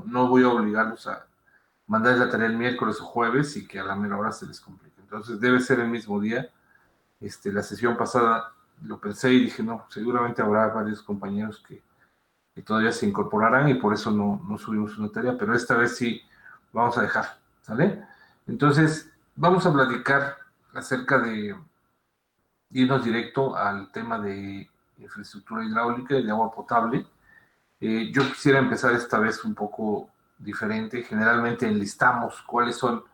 no voy a obligarlos a mandar la tarea el miércoles o jueves y que a la mera hora se les complique. Entonces debe ser el mismo día. La sesión pasada lo pensé y dije, no, seguramente habrá varios compañeros que todavía se incorporarán y por eso no subimos una tarea, pero esta vez sí vamos a dejar, ¿sale? Entonces, vamos a platicar acerca de irnos directo al tema de infraestructura hidráulica y de agua potable. Yo quisiera empezar esta vez un poco diferente. Generalmente enlistamos cuáles son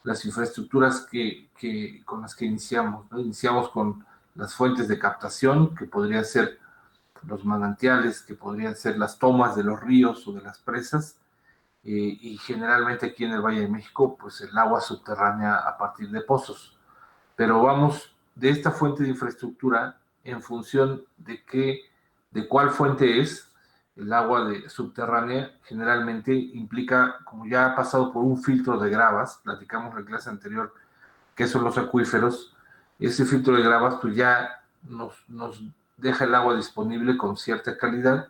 las infraestructuras con las que iniciamos, ¿no? Iniciamos con las fuentes de captación, que podrían ser los manantiales, que podrían ser las tomas de los ríos o de las presas, y generalmente aquí en el Valle de México, pues el agua subterránea a partir de pozos. Pero vamos de esta fuente de infraestructura en función de cuál fuente es. El agua subterránea generalmente implica, como ya ha pasado por un filtro de gravas, platicamos en la clase anterior qué son los acuíferos, ese filtro de gravas pues ya nos deja el agua disponible con cierta calidad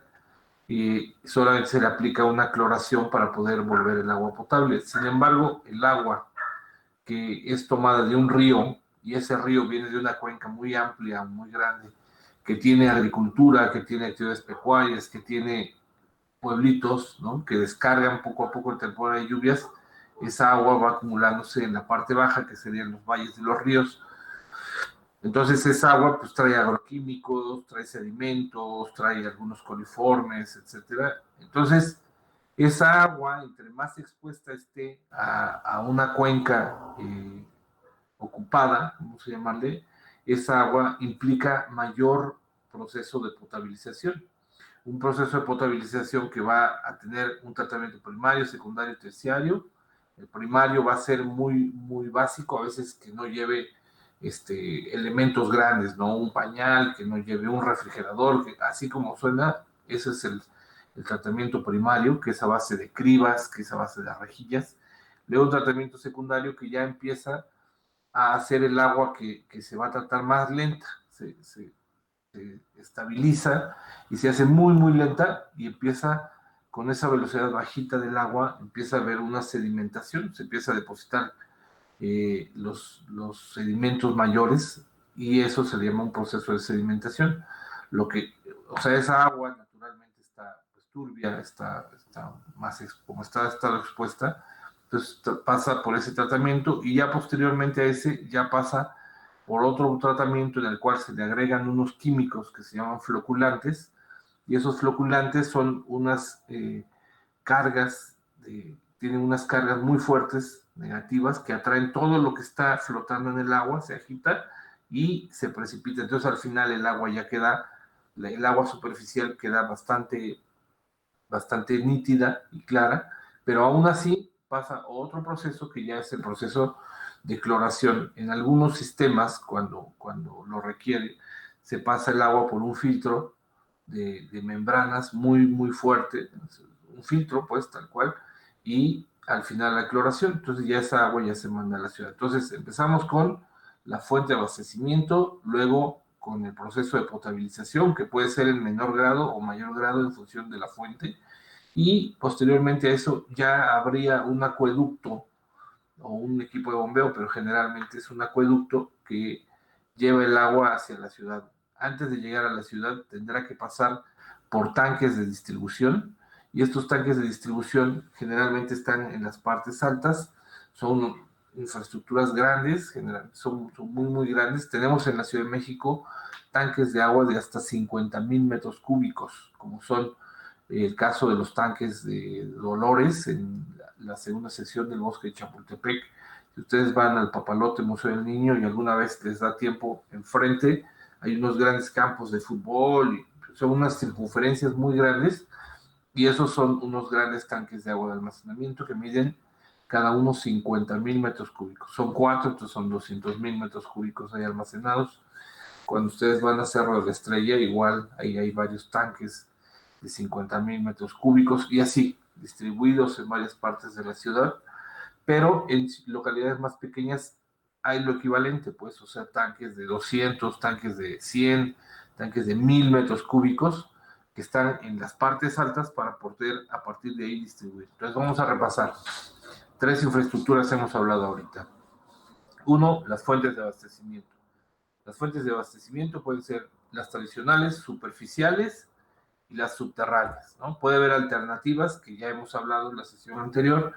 y solamente se le aplica una cloración para poder volver el agua potable. Sin embargo, el agua que es tomada de un río, y ese río viene de una cuenca muy amplia, muy grande, que tiene agricultura, que tiene actividades pecuarias, que tiene pueblitos, ¿no?, que descargan poco a poco en temporada de lluvias, esa agua va acumulándose en la parte baja, que serían los valles de los ríos. Entonces esa agua pues trae agroquímicos, trae sedimentos, trae algunos coliformes, etcétera. Entonces esa agua, entre más expuesta esté a una cuenca ocupada, vamos a llamarle, esa agua implica mayor proceso de potabilización. Un proceso de potabilización que va a tener un tratamiento primario, secundario y terciario. El primario va a ser muy básico, a veces que no lleve elementos grandes, ¿no? Un pañal, que no lleve un refrigerador, que así como suena, ese es el tratamiento primario, que es a base de cribas, que es a base de rejillas. Luego un tratamiento secundario que ya empieza a hacer el agua que se va a tratar más lenta, se estabiliza y se hace muy lenta y empieza con esa velocidad bajita del agua, empieza a haber una sedimentación, se empieza a depositar los sedimentos mayores y eso se llama un proceso de sedimentación. O sea, esa agua naturalmente está pues, turbia, está más como está expuesta, entonces pasa por ese tratamiento y ya posteriormente a ese ya pasa por otro tratamiento en el cual se le agregan unos químicos que se llaman floculantes, y esos floculantes son unas tienen unas cargas muy fuertes, negativas, que atraen todo lo que está flotando en el agua, se agita y se precipita. Entonces al final el agua el agua superficial queda bastante nítida y clara, pero aún así pasa otro proceso que ya es el proceso de cloración. En algunos sistemas, cuando lo requiere, se pasa el agua por un filtro de membranas muy fuerte, un filtro pues tal cual, y al final la cloración. Entonces ya esa agua ya se manda a la ciudad. Entonces empezamos con la fuente de abastecimiento, luego con el proceso de potabilización, que puede ser en menor grado o mayor grado en función de la fuente, y posteriormente a eso ya habría un acueducto o un equipo de bombeo, pero generalmente es un acueducto que lleva el agua hacia la ciudad. Antes de llegar a la ciudad tendrá que pasar por tanques de distribución, y estos tanques de distribución generalmente están en las partes altas, son infraestructuras grandes, son muy grandes. Tenemos en la Ciudad de México tanques de agua de hasta 50,000 metros cúbicos, como son el caso de los tanques de Dolores en la segunda sección del bosque de Chapultepec. Si ustedes van al Papalote Museo del Niño y alguna vez les da tiempo, enfrente hay unos grandes campos de fútbol, y son unas circunferencias muy grandes, y esos son unos grandes tanques de agua de almacenamiento que miden cada uno 50,000 metros cúbicos. Son cuatro, entonces son 200,000 metros cúbicos ahí almacenados. Cuando ustedes van a Cerro de la Estrella, igual ahí hay varios tanques de 50,000 metros cúbicos y así, distribuidos en varias partes de la ciudad, pero en localidades más pequeñas hay lo equivalente, pues, o sea, tanques de 200, tanques de 100, tanques de 1,000 metros cúbicos, que están en las partes altas para poder a partir de ahí distribuir. Entonces vamos a repasar. 3 infraestructuras hemos hablado ahorita. 1, las fuentes de abastecimiento. Las fuentes de abastecimiento pueden ser las tradicionales, superficiales y las subterráneas, ¿no? Puede haber alternativas que ya hemos hablado en la sesión anterior,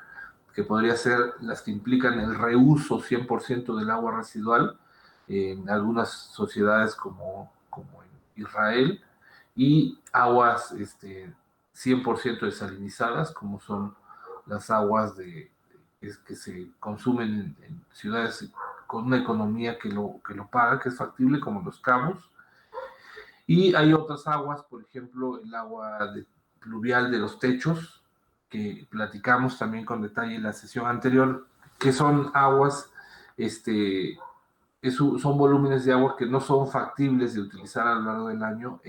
que podría ser las que implican el reuso 100% del agua residual en algunas sociedades como en Israel, y aguas 100% desalinizadas, como son las aguas que se consumen en ciudades con una economía que lo paga, que es factible, como Los Cabos. Y hay otras aguas, por ejemplo, el agua pluvial de los techos, que platicamos también con detalle en la sesión anterior, que son aguas, son volúmenes de agua que no son factibles de utilizar a lo largo del año,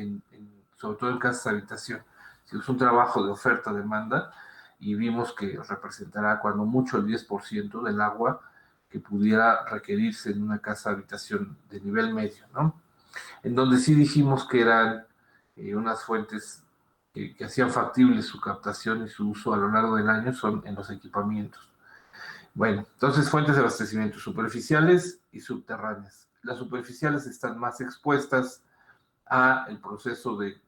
sobre todo en casas de habitación. Si es un trabajo de oferta-demanda, y vimos que representará cuando mucho el 10% del agua que pudiera requerirse en una casa de habitación de nivel medio, ¿no? En donde sí dijimos que eran unas fuentes que hacían factible su captación y su uso a lo largo del año, son en los equipamientos. Bueno, entonces fuentes de abastecimiento superficiales y subterráneas. Las superficiales están más expuestas a el proceso de,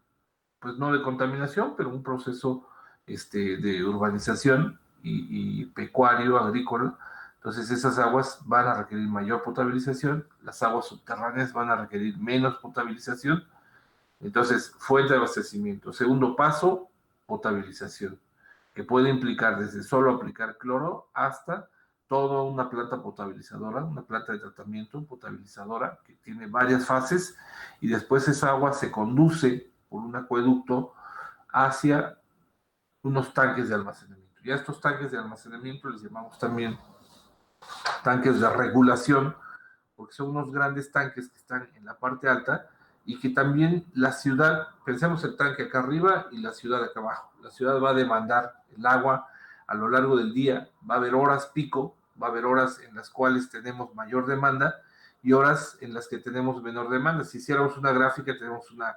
pues no de contaminación, pero un proceso de urbanización y pecuario, agrícola. Entonces esas aguas van a requerir mayor potabilización, las aguas subterráneas van a requerir menos potabilización. Entonces, fuente de abastecimiento. Segundo paso, potabilización, que puede implicar desde solo aplicar cloro hasta toda una planta potabilizadora, una planta de tratamiento potabilizadora que tiene varias fases, y después esa agua se conduce por un acueducto hacia unos tanques de almacenamiento. Y a estos tanques de almacenamiento les llamamos también tanques de regulación, porque son unos grandes tanques que están en la parte alta y que también la ciudad, pensemos el tanque acá arriba y la ciudad acá abajo. La ciudad va a demandar el agua a lo largo del día, va a haber horas pico, va a haber horas en las cuales tenemos mayor demanda y horas en las que tenemos menor demanda. Si hiciéramos una gráfica, tenemos una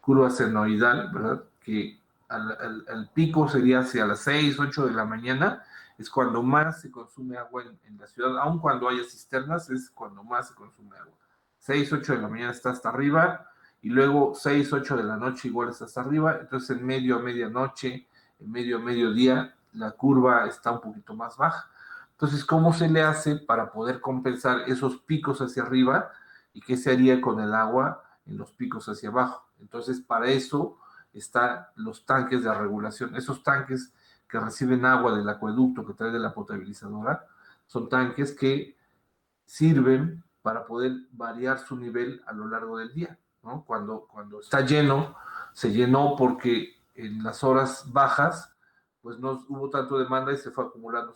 curva senoidal, ¿verdad? Que al pico sería hacia las 6, 8 de la mañana, es cuando más se consume agua en la ciudad, aun cuando haya cisternas, es cuando más se consume agua. 6, 8 de la mañana está hasta arriba, y luego 6, 8 de la noche igual está hasta arriba, entonces en medio a medianoche, en medio a mediodía, la curva está un poquito más baja. Entonces, ¿cómo se le hace para poder compensar esos picos hacia arriba? ¿Y qué se haría con el agua en los picos hacia abajo? Entonces, para eso están los tanques de regulación. Esos tanques que reciben agua del acueducto que trae de la potabilizadora, son tanques que sirven para poder variar su nivel a lo largo del día, ¿no? Cuando está lleno, se llenó porque en las horas bajas, pues no hubo tanto demanda y se fue acumulando,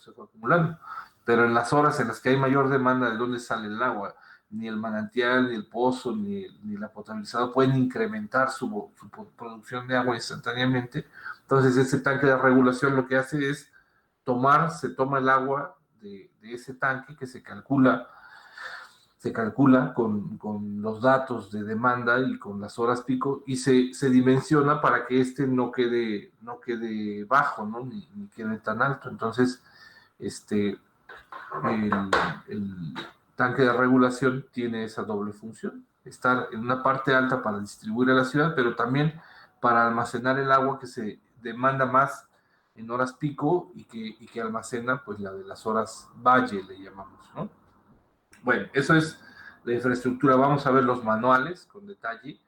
pero en las horas en las que hay mayor demanda, ¿de dónde sale el agua? Ni el manantial, ni el pozo, ni la potabilizadora pueden incrementar su producción de agua instantáneamente. Entonces ese tanque de regulación lo que hace es se toma el agua de ese tanque que se calcula con los datos de demanda y con las horas pico, y se dimensiona para que no quede bajo, ¿no? Ni quede tan alto. Entonces, el tanque de regulación tiene esa doble función: estar en una parte alta para distribuir a la ciudad, pero también para almacenar el agua que se demanda más en horas pico y que almacena pues la de las horas valle, le llamamos, ¿no? Bueno, eso es la infraestructura. Vamos a ver los manuales con detalle,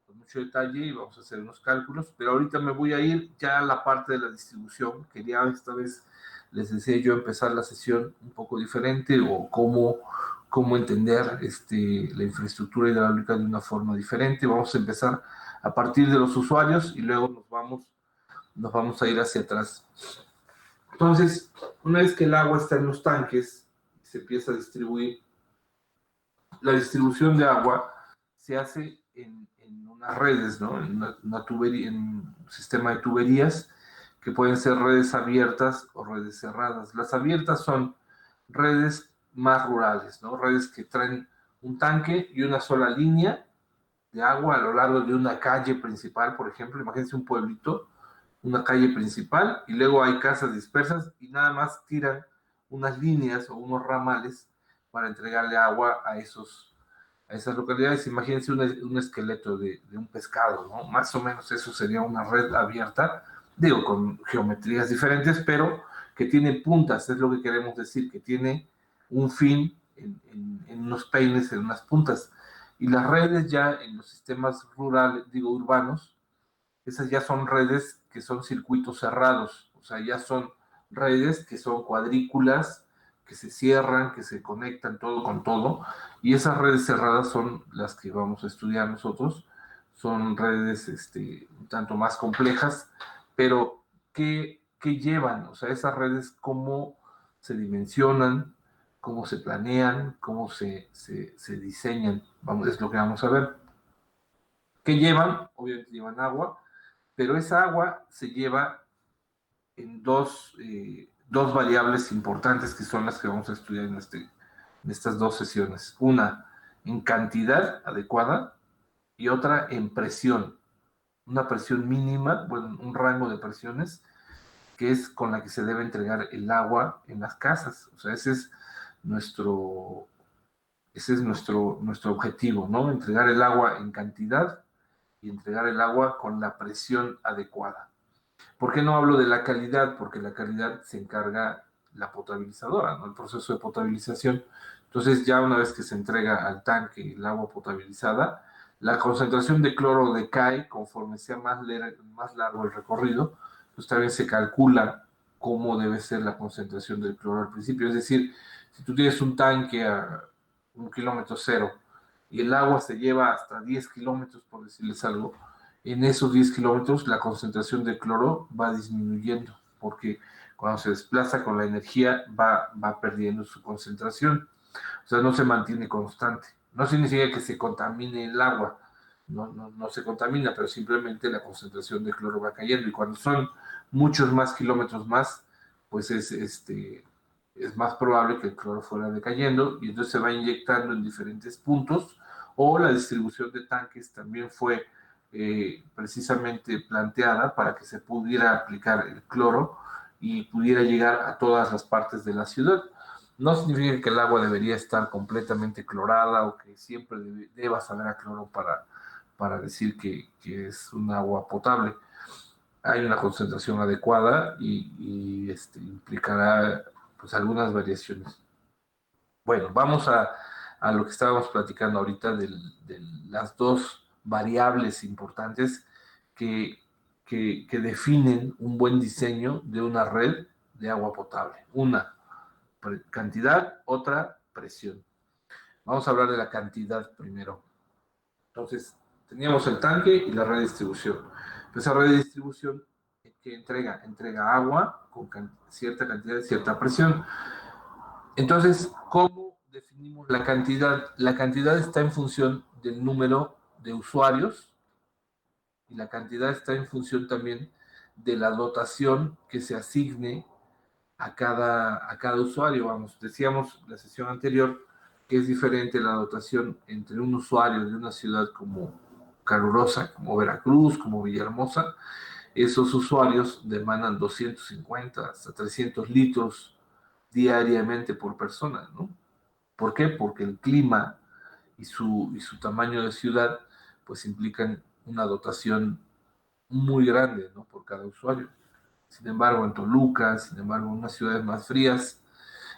con mucho detalle, y vamos a hacer unos cálculos, pero ahorita me voy a ir ya a la parte de la distribución. Quería esta vez, les decía yo, empezar la sesión un poco diferente, o cómo entender la infraestructura hidráulica de una forma diferente. Vamos a empezar a partir de los usuarios y luego nos vamos a ir hacia atrás. Entonces, una vez que el agua está en los tanques, se empieza a distribuir. La distribución de agua se hace en unas redes, ¿no? En una tubería, en un sistema de tuberías, que pueden ser redes abiertas o redes cerradas. Las abiertas son redes más rurales, ¿no? Redes que traen un tanque y una sola línea de agua a lo largo de una calle principal, por ejemplo. Imagínense un pueblito, una calle principal, y luego hay casas dispersas y nada más tiran unas líneas o unos ramales para entregarle agua a esas localidades. Imagínense un esqueleto de un pescado, ¿no? Más o menos eso sería una red abierta, digo, con geometrías diferentes, pero que tiene puntas, es lo que queremos decir, que tiene un fin en unos peines, en unas puntas. Y las redes ya en los sistemas rurales, digo, urbanos, esas ya son redes que son circuitos cerrados, o sea, ya son redes que son cuadrículas, que se cierran, que se conectan todo con todo, y esas redes cerradas son las que vamos a estudiar nosotros, son redes un tanto más complejas, pero ¿qué llevan? O sea, esas redes, ¿cómo se dimensionan? ¿Cómo se planean? ¿Cómo se diseñan? Es lo que vamos a ver. ¿Qué llevan? Obviamente llevan agua, pero esa agua se lleva en dos variables importantes que son las que vamos a estudiar en estas dos sesiones. Una en cantidad adecuada y otra en presión. Una presión mínima, bueno, un rango de presiones que es con la que se debe entregar el agua en las casas. O sea, nuestro, ese es nuestro objetivo, ¿no? Entregar el agua en cantidad y entregar el agua con la presión adecuada. ¿Por qué no hablo de la calidad? Porque la calidad se encarga la potabilizadora, ¿no? El proceso de potabilización. Entonces, ya una vez que se entrega al tanque el agua potabilizada, la concentración de cloro decae conforme sea más largo el recorrido. Pues también se calcula cómo debe ser la concentración del cloro al principio. Es decir, si tú tienes un tanque a 1 km 0 y el agua se lleva hasta 10 kilómetros, por decirles algo, en esos 10 kilómetros la concentración de cloro va disminuyendo, porque cuando se desplaza con la energía va perdiendo su concentración, o sea, no se mantiene constante. No significa que se contamine el agua, no se contamina, pero simplemente la concentración de cloro va cayendo, y cuando son muchos más kilómetros más, pues es más probable que el cloro fuera decayendo, y entonces se va inyectando en diferentes puntos, o la distribución de tanques también fue precisamente planteada para que se pudiera aplicar el cloro y pudiera llegar a todas las partes de la ciudad. No significa que el agua debería estar completamente clorada o que siempre deba saber a cloro para decir que es un agua potable. Hay una concentración adecuada y implicará pues algunas variaciones. Bueno, vamos a lo que estábamos platicando ahorita de las dos variables importantes que, que definen un buen diseño de una red de agua potable. Una, cantidad, otra, presión. Vamos a hablar de la cantidad primero. Entonces, teníamos el tanque y la red de distribución. Esa red de distribución que entrega agua con cierta cantidad y cierta presión. Entonces, ¿cómo definimos la cantidad? La cantidad está en función del número de usuarios y la cantidad está en función también de la dotación que se asigne a cada usuario. Vamos, decíamos la sesión anterior que es diferente la dotación entre un usuario de una ciudad como calurosa, como Veracruz, como Villahermosa. Esos usuarios demandan 250 hasta 300 litros diariamente por persona, ¿no? ¿Por qué? Porque el clima y su tamaño de ciudad pues implican una dotación muy grande, ¿no? Por cada usuario. Sin embargo, en Toluca, sin embargo, en unas ciudades más frías,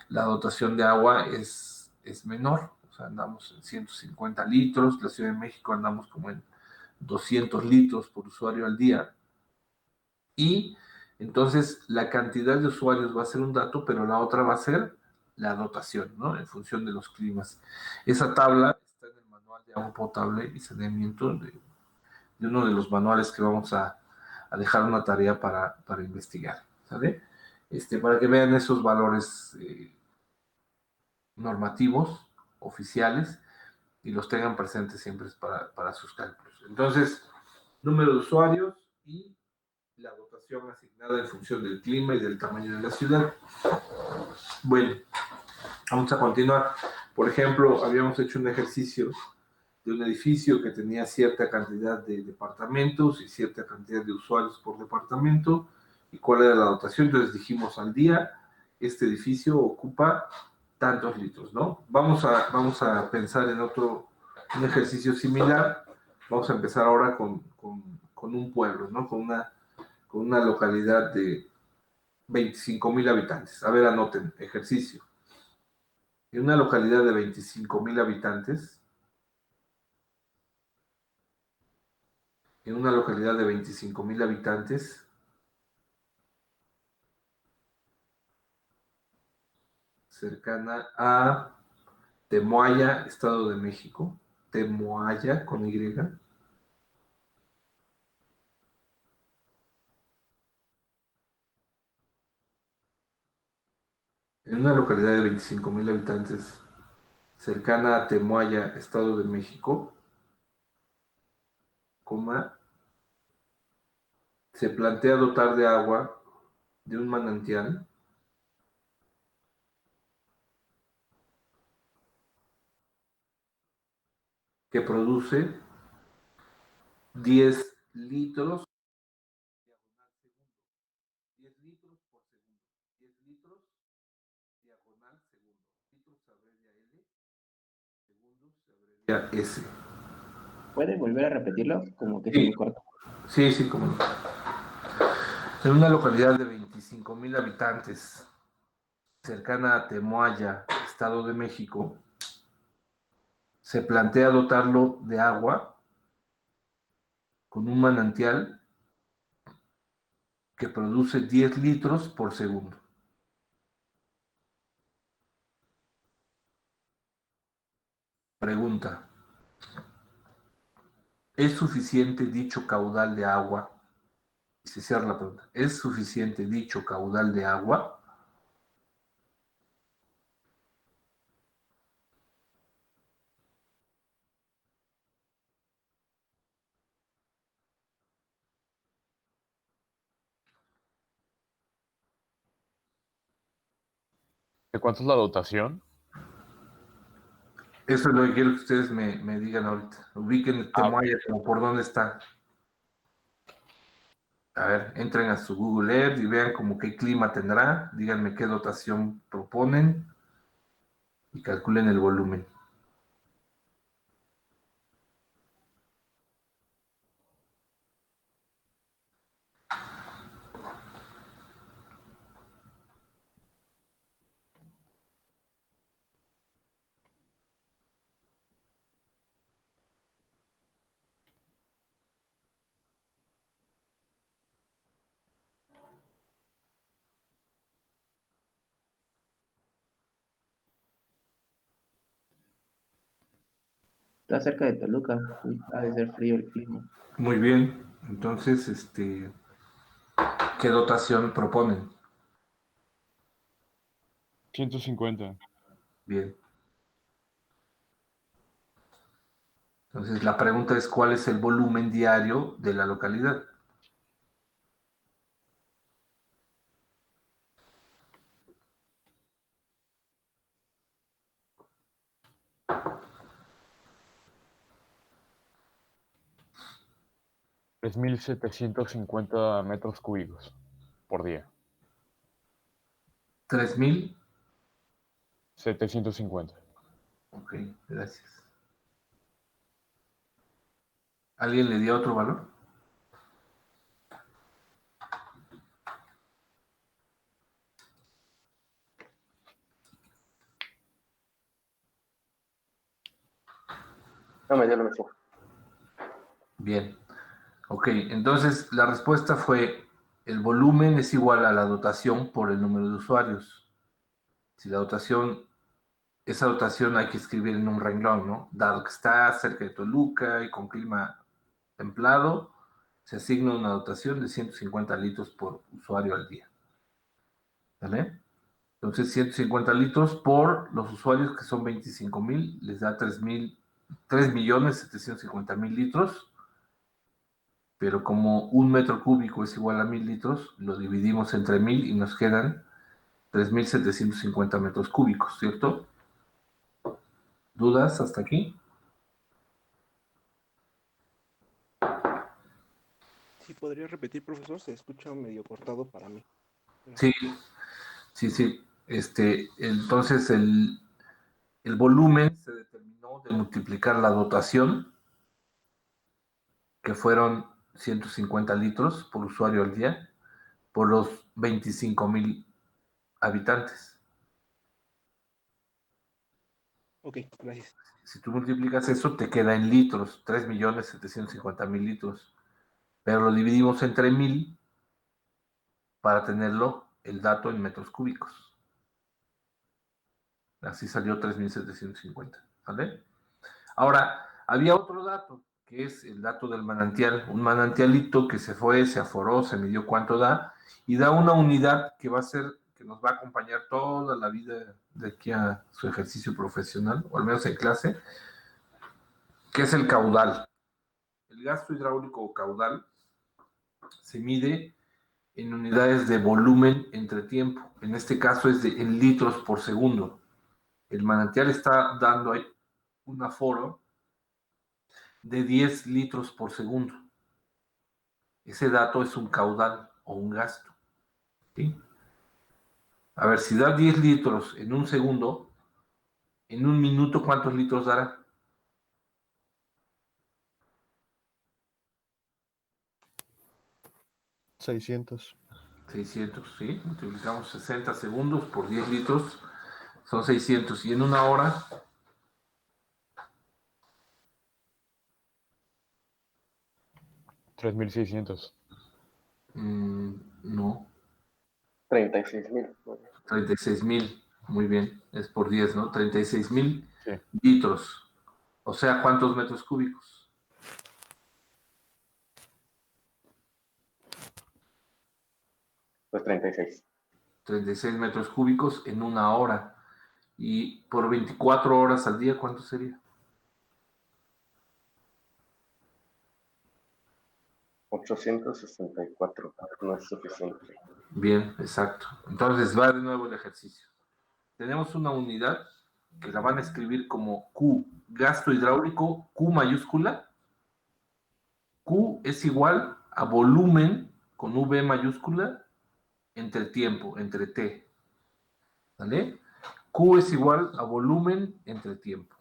la dotación de agua es menor. O sea, andamos en 150 litros, la Ciudad de México andamos como en 200 litros por usuario al día. Y entonces la cantidad de usuarios va a ser un dato, pero la otra va a ser la dotación, ¿no? En función de los climas. Esa tabla está en el manual de agua potable y saneamiento de uno de los manuales que vamos a dejar una tarea para investigar, ¿sale? Para que vean esos valores normativos, oficiales, y los tengan presentes siempre para sus cálculos. Entonces, número de usuarios y la dotación asignada en función del clima y del tamaño de la ciudad. Bueno, vamos a continuar. Por ejemplo, habíamos hecho un ejercicio de un edificio que tenía cierta cantidad de departamentos y cierta cantidad de usuarios por departamento, y cuál era la dotación. Entonces dijimos, al día este edificio ocupa tantos litros, ¿no? Vamos a pensar en un ejercicio similar. Vamos a empezar ahora con un pueblo, ¿no? Con una localidad de 25,000 habitantes. A ver, anoten, ejercicio. En una localidad de 25,000 habitantes, en una localidad de 25,000 habitantes, cercana a Temoaya, Estado de México, Temoaya con Y, en una localidad de 25,000 habitantes, cercana a Temoaya, Estado de México, coma, se plantea dotar de agua de un manantial que produce 10 litros, 10 litros por segundo, 10 litros diagonal segundo, litros se abrevia L, segundos se abrevia S. ¿Puedes volver a repetirlo? Como que se me corta. Sí, sí, como no. En una localidad de 25,000 habitantes, cercana a Temoaya, Estado de México, se plantea dotarlo de agua con un manantial que produce 10 litros por segundo. Pregunta: ¿es suficiente dicho caudal de agua? Y se cierra la pregunta. ¿Es suficiente dicho caudal de agua? ¿De cuánto es la dotación? Eso es lo que quiero que ustedes me digan ahorita. Ubiquen el Temoaya como por dónde está. A ver, entren a su Google Earth y vean como qué clima tendrá. Díganme qué dotación proponen y calculen el volumen. Está cerca de Toluca. Ha de ser frío el clima. Muy bien. Entonces, ¿qué dotación proponen? 150. Bien. Entonces, la pregunta es, ¿cuál es el volumen diario de la localidad? Es 1,750 metros cúbicos por día. 3,000. 750. Ok, gracias. ¿Alguien le dio otro valor? No me dio, no me dio. Bien. Ok, entonces la respuesta fue, el volumen es igual a la dotación por el número de usuarios. Si la dotación, esa dotación hay que escribir en un renglón, ¿no? Dado que está cerca de Toluca y con clima templado, se asigna una dotación de 150 litros por usuario al día. ¿Vale? Entonces, 150 litros por los usuarios, que son 25,000, les da 3,750,000 litros, pero como un metro cúbico es igual a 1,000 litros, lo dividimos entre 1,000 y nos quedan 3,750 metros cúbicos, ¿cierto? ¿Dudas hasta aquí? ¿Sí podría repetir, profesor? Se escucha medio cortado para mí. Sí, sí. Entonces el volumen se determinó de multiplicar la dotación, que fueron 150 litros por usuario al día, por los 25,000 habitantes. Ok, gracias. Si tú multiplicas eso, te queda en litros, 3,750,000 litros. Pero lo dividimos entre 1000 para tenerlo el dato en metros cúbicos. Así salió 3,750. ¿Vale? Ahora, había otro dato, que es el dato del manantial. Un manantialito que se fue, se aforó, se midió cuánto da, y da una unidad que va a ser, que nos va a acompañar toda la vida de aquí a su ejercicio profesional, o al menos en clase, que es el caudal. El gasto hidráulico o caudal se mide en unidades de volumen entre tiempo. En este caso es en litros por segundo. El manantial está dando ahí un aforo de 10 litros por segundo. Ese dato es un caudal o un gasto. ¿Sí? A ver, si da 10 litros en un segundo, en un minuto, ¿cuántos litros dará? 600. 600, ¿sí? Multiplicamos 60 segundos por 10 litros, son 600. Y en una hora, 3,600. no, 36,000. 36,000. Muy bien, es por 10, ¿no? 36,000 Sí. litros. O sea, ¿cuántos metros cúbicos? Pues 36. 36 metros cúbicos en una hora. Y por 24 horas al día, ¿cuánto sería? 864. No es suficiente. Bien, exacto. Entonces va de nuevo el ejercicio. Tenemos una unidad que la van a escribir como Q, gasto hidráulico, Q mayúscula. Q es igual a volumen con V mayúscula entre tiempo, entre T. ¿Vale? Q es igual a volumen entre tiempo.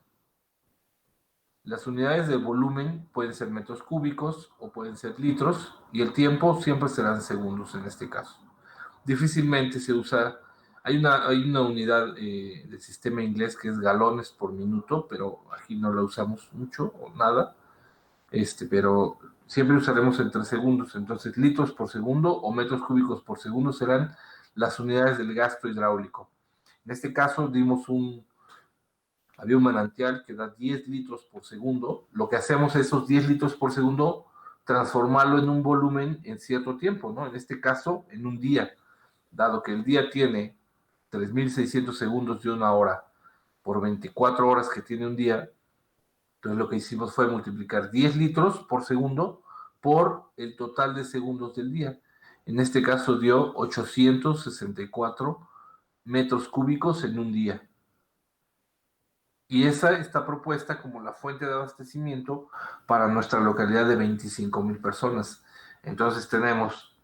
Las unidades de volumen pueden ser metros cúbicos o pueden ser litros, y el tiempo siempre serán segundos en este caso. Difícilmente se usa, hay una unidad del sistema inglés que es galones por minuto, pero aquí no la usamos mucho o nada, pero siempre usaremos entre segundos. Entonces litros por segundo o metros cúbicos por segundo serán las unidades del gasto hidráulico. En este caso había un manantial que da 10 litros por segundo. Lo que hacemos es esos 10 litros por segundo transformarlo en un volumen en cierto tiempo, ¿no? En este caso, en un día. Dado que el día tiene 3,600 segundos de una hora por 24 horas que tiene un día, entonces lo que hicimos fue multiplicar 10 litros por segundo por el total de segundos del día. En este caso dio 864 metros cúbicos en un día. Y esa está propuesta como la fuente de abastecimiento para nuestra localidad de 25,000 personas. Entonces tenemos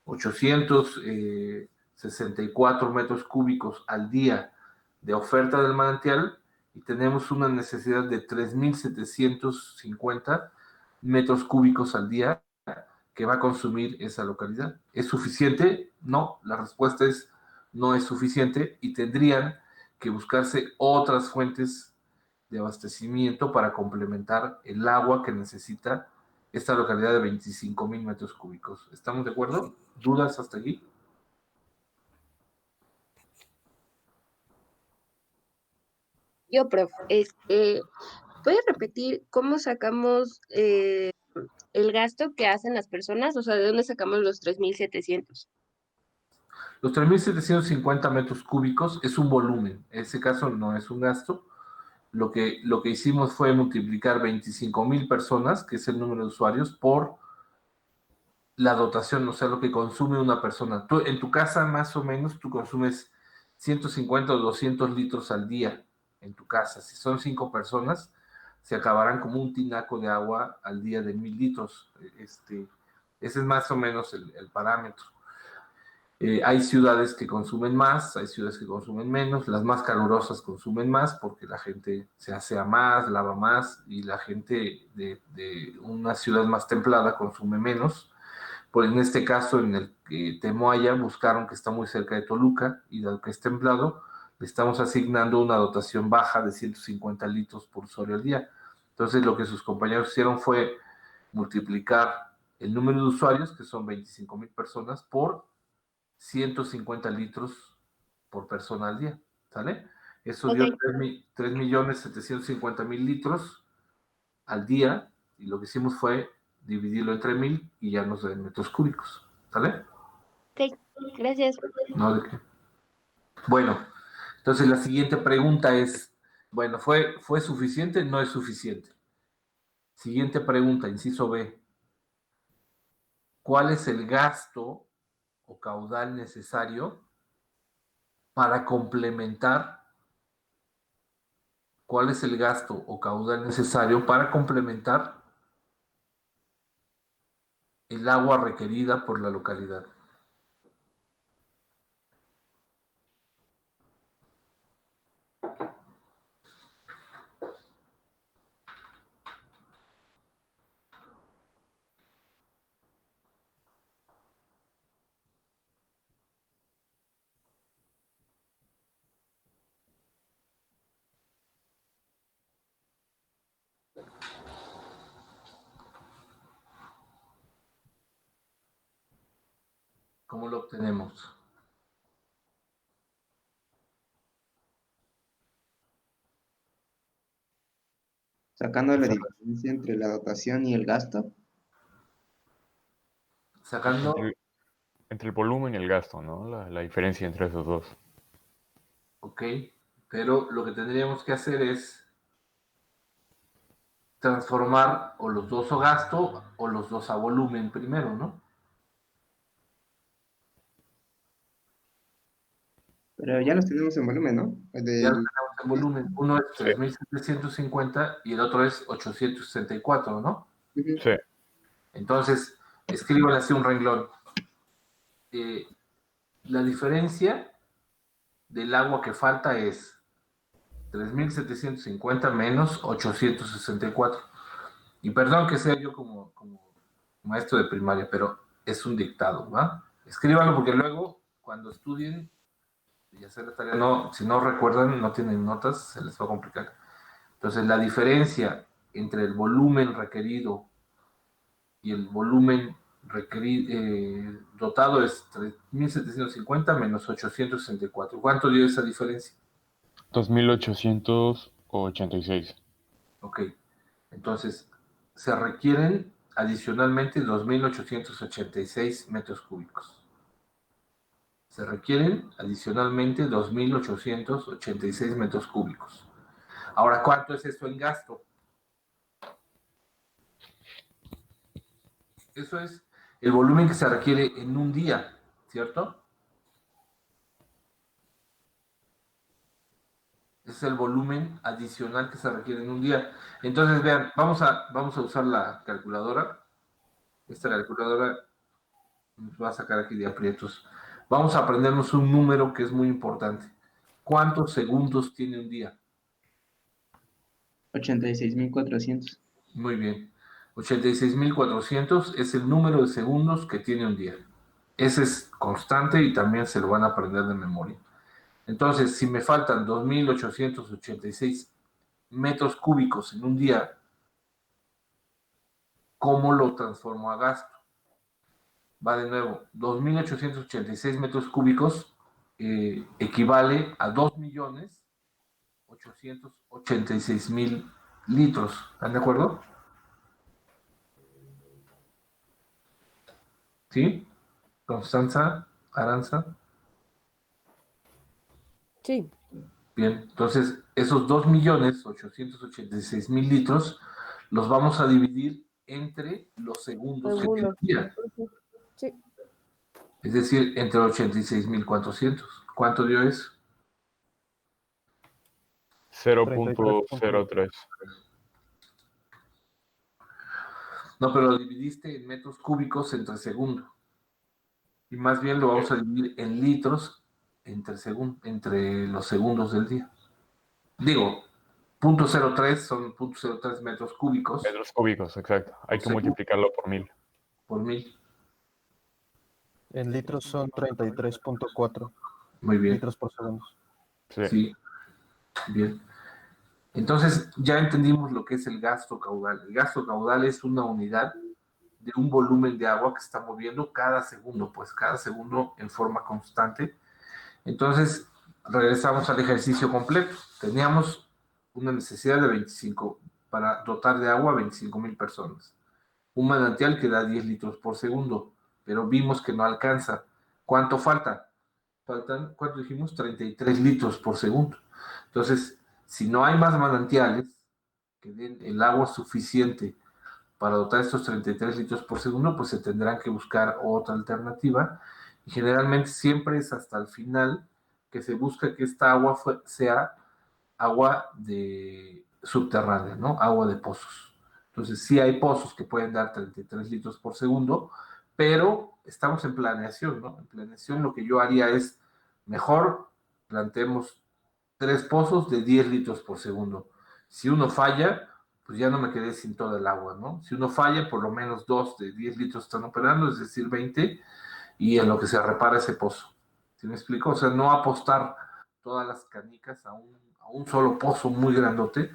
864 metros cúbicos al día de oferta del manantial y tenemos una necesidad de 3,750 metros cúbicos al día que va a consumir esa localidad. ¿Es suficiente? No, la respuesta es no es suficiente y tendrían que buscarse otras fuentes de abastecimiento para complementar el agua que necesita esta localidad de 25,000 metros cúbicos. ¿Estamos de acuerdo? ¿Dudas hasta aquí? Yo, prof, ¿puede repetir cómo sacamos el gasto que hacen las personas? O sea, ¿de dónde sacamos los 3,700? Los 3,750 metros cúbicos es un volumen. En ese caso no es un gasto. Lo que hicimos fue multiplicar 25,000 personas, que es el número de usuarios, por la dotación, o sea, lo que consume una persona. Tú, en tu casa, más o menos, tú consumes 150 o 200 litros al día en tu casa. Si son 5 personas, se acabarán como un tinaco de agua al día de 1,000 litros. Ese es más o menos el parámetro. Hay ciudades que consumen más, hay ciudades que consumen menos, las más calurosas consumen más porque la gente se asea más, lava más, y la gente de una ciudad más templada consume menos. Pues en este caso, en el Temoaya, buscaron que está muy cerca de Toluca, y dado que es templado, le estamos asignando una dotación baja de 150 litros por usuario al día. Entonces, lo que sus compañeros hicieron fue multiplicar el número de usuarios, que son 25,000 personas, por 150 litros por persona al día, ¿sale? Eso dio Ok. 3.750.000 litros al día, y lo que hicimos fue dividirlo entre 1,000 y ya nos da en metros cúbicos, ¿sale? Ok, gracias. No de qué. Bueno, entonces la siguiente pregunta es, bueno, ¿fue suficiente? No es suficiente. Siguiente pregunta, inciso B. ¿Cuál es el gasto o caudal necesario para complementar? ¿Cuál es el gasto o caudal necesario para complementar el agua requerida por la localidad? ¿Cómo lo obtenemos? Sacando la diferencia entre la dotación y el gasto. Sacando, Entre el volumen y el gasto, ¿no? La diferencia entre esos dos. ok, pero lo que tendríamos que hacer es transformar o los dos a gasto o los dos a volumen primero, ¿no? Pero ya los tenemos en volumen, ¿no? Ya lo tenemos en volumen. Uno es Sí. 3.750 y el otro es 864, ¿no? Ujú. Sí. Entonces, escríbanle así un renglón. La diferencia del agua que falta es 3.750 menos 864. Y perdón que sea yo como maestro de primaria, pero es un dictado, ¿va? Escríbanlo porque luego, cuando estudien y hacer la tarea, no, si no recuerdan, no tienen notas, se les va a complicar. Entonces, la diferencia entre el volumen requerido y el volumen dotado es 3.750 menos 864. ¿Cuánto dio esa diferencia? 2.886. Ok, entonces se requieren adicionalmente 2.886 metros cúbicos. Se requieren adicionalmente 2.886 metros cúbicos. Ahora, ¿cuánto es esto en gasto? Eso es el volumen que se requiere en un día, ¿cierto? Es el volumen adicional que se requiere en un día. Entonces, vean, vamos a usar la calculadora. Esta calculadora nos va a sacar aquí de aprietos. Vamos a aprendernos un número que es muy importante. ¿Cuántos segundos tiene un día? 86.400. Muy bien. 86.400 es el número de segundos que tiene un día. Ese es constante y también se lo van a aprender de memoria. Entonces, si me faltan 2.886 metros cúbicos en un día, ¿cómo lo transformo a gasto? Va de nuevo, 2.886 metros cúbicos equivale a 2.886.000 litros. ¿Están de acuerdo? ¿Sí? Constanza, Aranza. Sí. Bien, entonces esos 2.886.000 litros los vamos a dividir entre los segundos que tiene Alguno. el día. Sí. Es decir, entre 86.400. ¿Cuánto dio eso? 0.03. No, pero lo dividiste en metros cúbicos entre segundo. Y más bien lo vamos a dividir en litros entre los segundos del día. Digo, 0.03 son 0.03 metros cúbicos Metros cúbicos, exacto. Hay que segundo. multiplicarlo por 1000. por 1000. En litros son 33.4 Muy bien. litros por segundo. Sí. Sí, bien. Entonces, ya entendimos lo que es el gasto caudal. El gasto caudal es una unidad de un volumen de agua que se está moviendo cada segundo, pues cada segundo en forma constante. Entonces, regresamos al ejercicio completo. Teníamos una necesidad de 25 para dotar de agua a 25,000 personas. Un manantial que da 10 litros por segundo, pero vimos que no alcanza. ¿Cuánto falta? Faltan, ¿cuánto dijimos? 33 litros por segundo. Entonces, si no hay más manantiales que den el agua suficiente para dotar estos 33 litros por segundo, pues se tendrán que buscar otra alternativa. Y generalmente siempre es hasta el final que se busca que esta agua sea agua subterránea, ¿no? Agua de pozos. Entonces, sí hay pozos que pueden dar 33 litros por segundo, pero estamos en planeación, ¿no? En planeación lo que yo haría es, mejor planteemos 3 pozos de 10 litros por segundo. Si uno falla, pues ya no me quedé sin toda el agua, ¿no? Si uno falla, por lo menos 2 de 10 litros están operando, es decir, 20, y en lo que se repara ese pozo. ¿Sí me explico? O sea, no apostar todas las canicas a un solo pozo muy grandote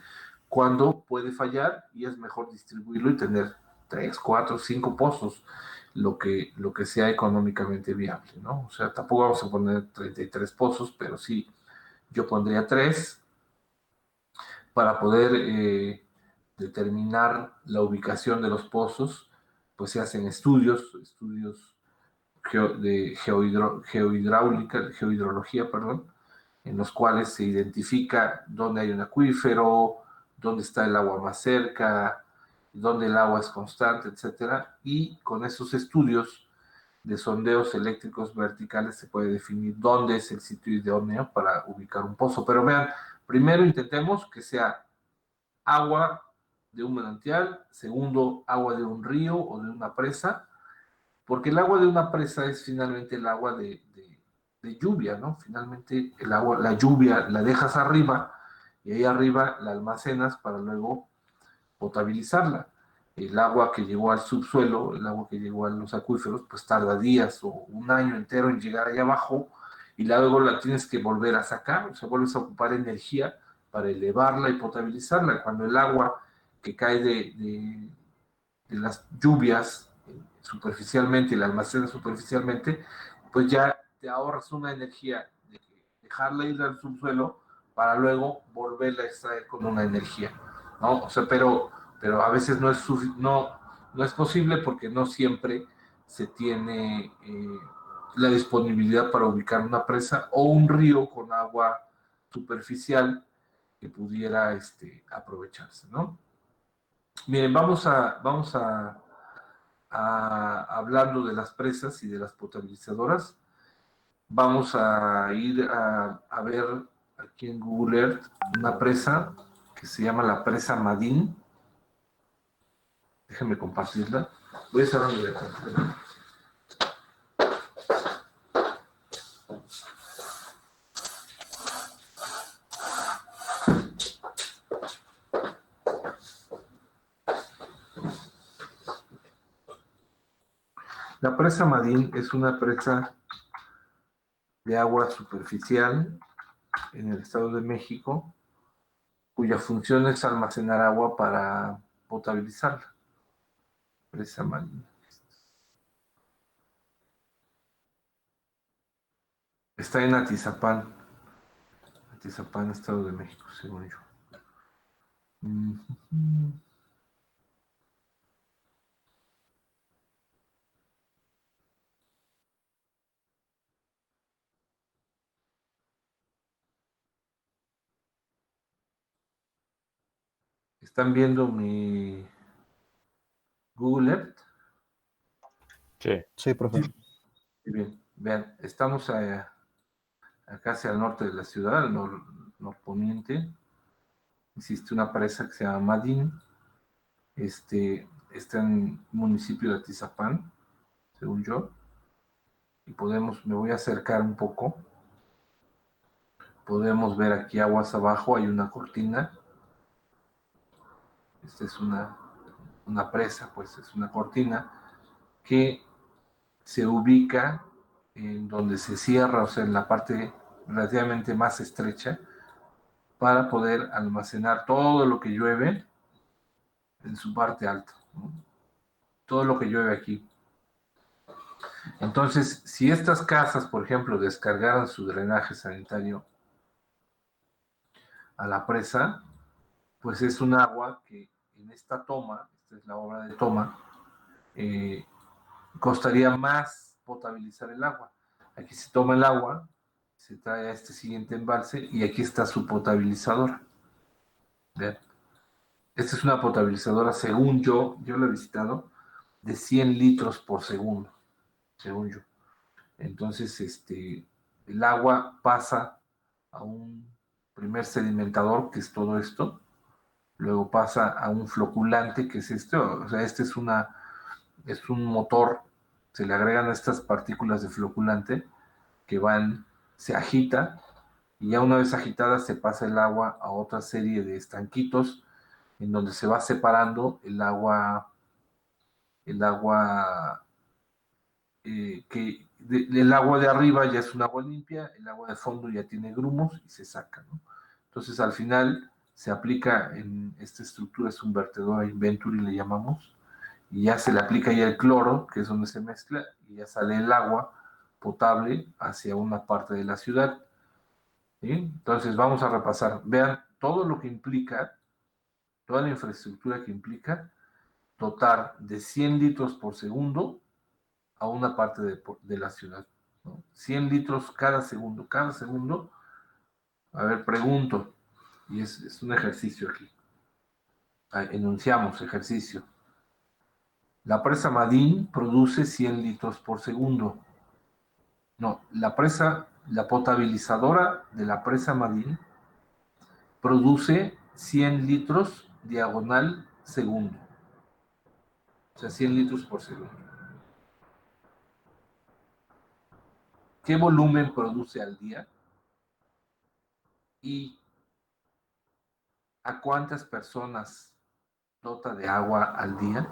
cuando puede fallar y es mejor distribuirlo y tener 3, 4, 5 pozos, lo que sea económicamente viable, ¿no? O sea, tampoco vamos a poner 33 pozos, pero sí, yo pondría 3 para poder determinar la ubicación de los pozos, pues se hacen estudios de geohidrología, perdón, en los cuales se identifica dónde hay un acuífero, dónde está el agua más cerca, dónde el agua es constante, etcétera, y con esos estudios de sondeos eléctricos verticales se puede definir dónde es el sitio idóneo para ubicar un pozo. Pero vean, primero intentemos que sea agua de un manantial, segundo, agua de un río o de una presa, porque el agua de una presa es finalmente el agua de lluvia, ¿no? Finalmente el agua, la lluvia la dejas arriba y ahí arriba la almacenas para luego potabilizarla. El agua que llegó al subsuelo, el agua que llegó a los acuíferos, pues tarda días o un año entero en llegar allá abajo y luego la tienes que volver a sacar, o sea, vuelves a ocupar energía para elevarla y potabilizarla. Cuando el agua que cae de las lluvias superficialmente y la almacenas superficialmente, pues ya te ahorras una energía de dejarla ir al subsuelo para luego volverla a extraer con una energía, ¿no? O sea, pero a veces no es posible porque no siempre se tiene la disponibilidad para ubicar una presa o un río con agua superficial que pudiera aprovecharse, ¿no? Miren, hablando de las presas y de las potabilizadoras, vamos a ir a ver aquí en Google Earth una presa que se llama la presa Madín. Déjenme compartirla. Voy a cerrar mi computadora. La presa Madín es una presa de agua superficial en el Estado de México, cuya función es almacenar agua para potabilizarla. Presa Madín. Está en Atizapán, Estado de México, según yo. ¿Están viendo mi Google Earth? Sí. Sí, profe. Muy bien, vean, estamos acá hacia el norte de la ciudad, al norponiente. Existe una presa que se llama Madín. está en el municipio de Atizapán, según yo. Y me voy a acercar un poco. Podemos ver aquí aguas abajo, hay una cortina. Esta es una presa, pues es una cortina que se ubica en donde se cierra, o sea, en la parte relativamente más estrecha, para poder almacenar todo lo que llueve en su parte alta, ¿no? Todo lo que llueve aquí. Entonces, si estas casas, por ejemplo, descargaran su drenaje sanitario a la presa, pues es un agua que en esta toma, esta es la obra de toma, costaría más potabilizar el agua. Aquí se toma el agua, se trae a este siguiente embalse y aquí está su potabilizadora. Vean. Esta es una potabilizadora, según yo la he visitado, de 100 litros por segundo, según yo. Entonces, el agua pasa a un primer sedimentador, que es todo esto, luego pasa a un floculante, que es esto, o sea, este es un motor, se le agregan estas partículas de floculante que se agita, y ya una vez agitada se pasa el agua a otra serie de estanquitos en donde se va separando el agua el agua de arriba ya es un agua limpia, el agua de fondo ya tiene grumos y se saca, ¿no? Entonces al final se aplica en esta estructura, es un vertedor in venturi le llamamos, y ya se le aplica ya el cloro, que es donde se mezcla, y ya sale el agua potable hacia una parte de la ciudad, ¿sí? Entonces vamos a repasar, vean todo lo que implica, toda la infraestructura que implica dotar de 100 litros por segundo a una parte de la ciudad, ¿no? 100 litros cada segundo. A ver, pregunto, y es un ejercicio aquí. Enunciamos ejercicio. La presa Madín produce 100 litros por segundo. No, la potabilizadora de la presa Madín produce 100 litros diagonal segundo. O sea, 100 litros por segundo. ¿Qué volumen produce al día? ¿Y a cuántas personas dota de agua al día?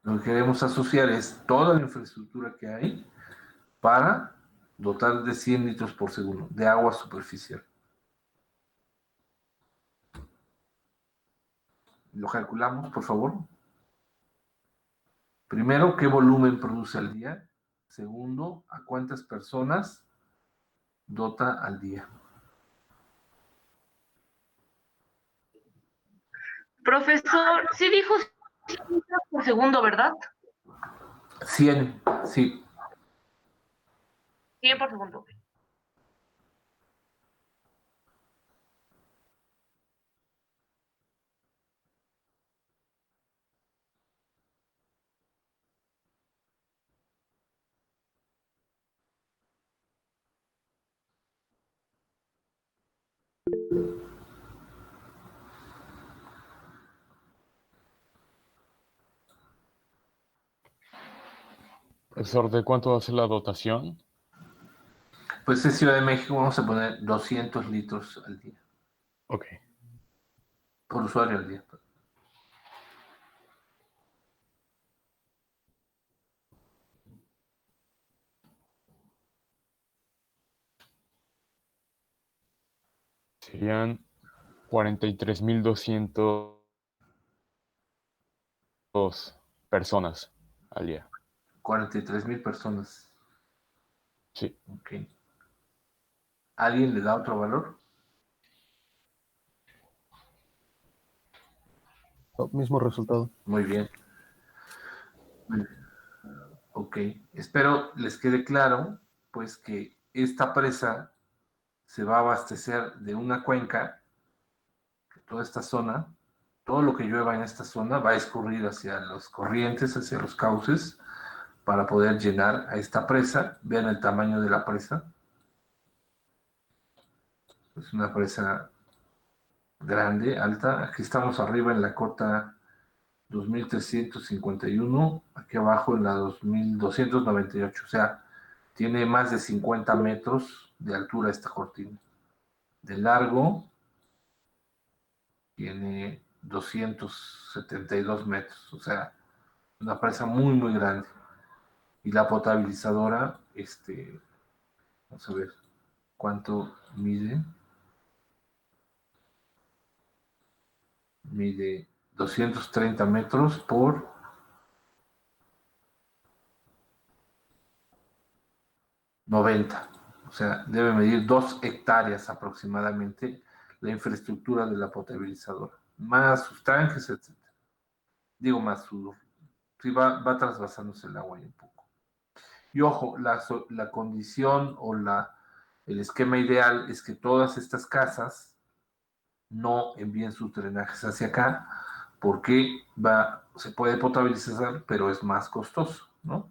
Lo que queremos asociar es toda la infraestructura que hay para dotar de 100 litros por segundo de agua superficial. Lo calculamos, por favor. Primero, ¿qué volumen produce al día? Segundo, ¿a cuántas personas dota al día? Profesor, sí dijo 100 litros por segundo, ¿verdad? 100, sí. 100 por segundo. Profesor, ¿de cuánto va a ser la dotación? Pues en Ciudad de México vamos a poner 200 litros al día. Ok. Por usuario al día. Serían 43.200 personas al día. 43,000 personas. Sí. Ok. ¿Alguien le da otro valor? Mismo resultado. Muy bien. Ok. Espero les quede claro, pues, que esta presa se va a abastecer de una cuenca, que toda esta zona, todo lo que llueva en esta zona va a escurrir hacia los corrientes, hacia los cauces, para poder llenar a esta presa. Vean el tamaño de la presa. Es una presa grande, alta. Aquí estamos arriba en la cota 2351, aquí abajo en la 2298. O sea, tiene más de 50 metros de altura esta cortina. De largo tiene 272 metros. O sea, una presa muy, muy grande. Y la potabilizadora, vamos a ver cuánto mide. Mide 230 metros por 90. O sea, debe medir 2 hectáreas aproximadamente la infraestructura de la potabilizadora. Más sus tanques, etc. Digo, más su... Sí, va trasvasándose el agua ahí un poco. Y ojo, la condición o el esquema ideal es que todas estas casas no envíen sus drenajes hacia acá, porque se puede potabilizar, pero es más costoso, ¿no?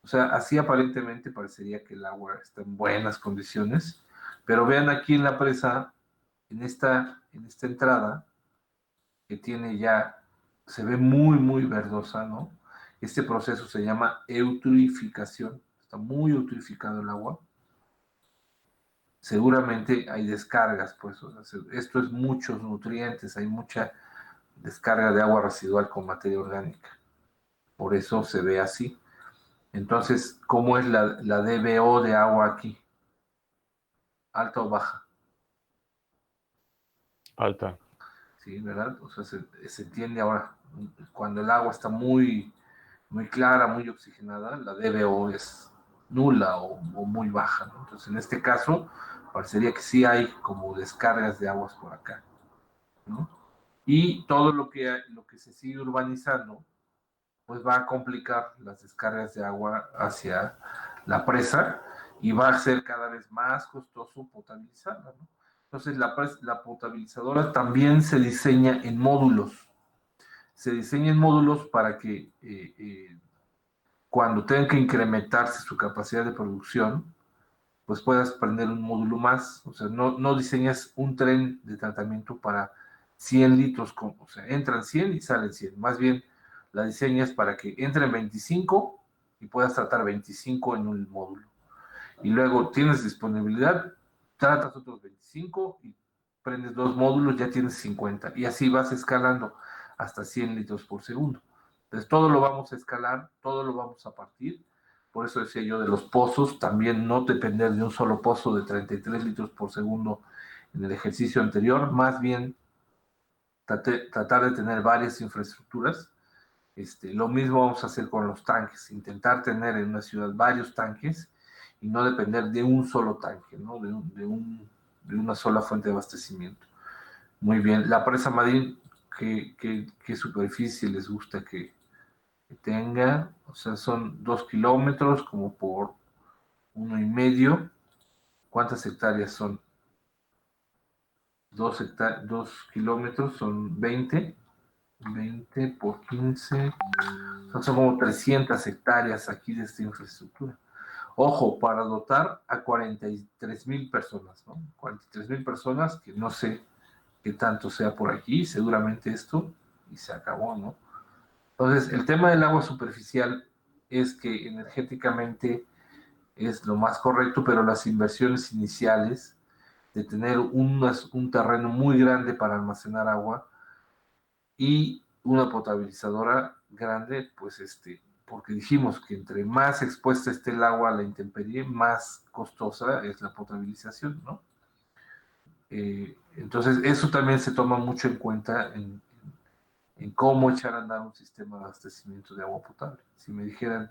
O sea, así aparentemente parecería que el agua está en buenas condiciones, pero vean aquí en la presa, en esta entrada, que tiene ya, se ve muy, muy verdosa, ¿no? Este proceso se llama eutrificación, está muy eutrificado el agua. Seguramente hay descargas, pues, o sea, esto es muchos nutrientes, hay mucha descarga de agua residual con materia orgánica. Por eso se ve así. Entonces, ¿cómo es la DBO de agua aquí? ¿Alta o baja? Alta. Sí, ¿verdad? O sea, se entiende ahora. Cuando el agua está muy, muy clara, muy oxigenada, la DBO es nula o muy baja, ¿no? Entonces, en este caso, parecería que sí hay como descargas de aguas por acá, ¿no? Y todo lo que se sigue urbanizando, pues va a complicar las descargas de agua hacia la presa y va a ser cada vez más costoso potabilizarla, ¿no? Entonces, la potabilizadora también se diseña en módulos. Se diseña en módulos para que cuando tenga que incrementarse su capacidad de producción, pues puedas prender un módulo más. O sea, no diseñas un tren de tratamiento para 100 litros, o sea, entran 100 y salen 100. Más bien, la diseñas para que entren 25 y puedas tratar 25 en un módulo. Y luego tienes disponibilidad, tratas otros 25 y prendes 2 módulos, ya tienes 50. Y así vas escalando hasta 100 litros por segundo. Entonces, todo lo vamos a escalar, todo lo vamos a partir. Por eso decía yo de los pozos, también no depender de un solo pozo de 33 litros por segundo en el ejercicio anterior, más bien tratar de tener varias infraestructuras. Lo mismo vamos a hacer con los tanques, intentar tener en una ciudad varios tanques y no depender de un solo tanque, ¿no? de una sola fuente de abastecimiento. Muy bien, la presa Madín, ¿qué superficie les gusta que tenga? O sea, son 2 kilómetros como por 1,5. ¿Cuántas hectáreas son? 2 kilómetros son 20 por 15, son como 300 hectáreas aquí de esta infraestructura. Ojo, para dotar a 43,000 personas, ¿no? 43,000 personas, que no sé qué tanto sea por aquí, seguramente esto, y se acabó, ¿no? Entonces, el tema del agua superficial es que energéticamente es lo más correcto, pero las inversiones iniciales de tener un terreno muy grande para almacenar agua y una potabilizadora grande, pues porque dijimos que entre más expuesta esté el agua a la intemperie, más costosa es la potabilización, ¿no? Entonces, eso también se toma mucho en cuenta en cómo echar a andar un sistema de abastecimiento de agua potable. Si me dijeran,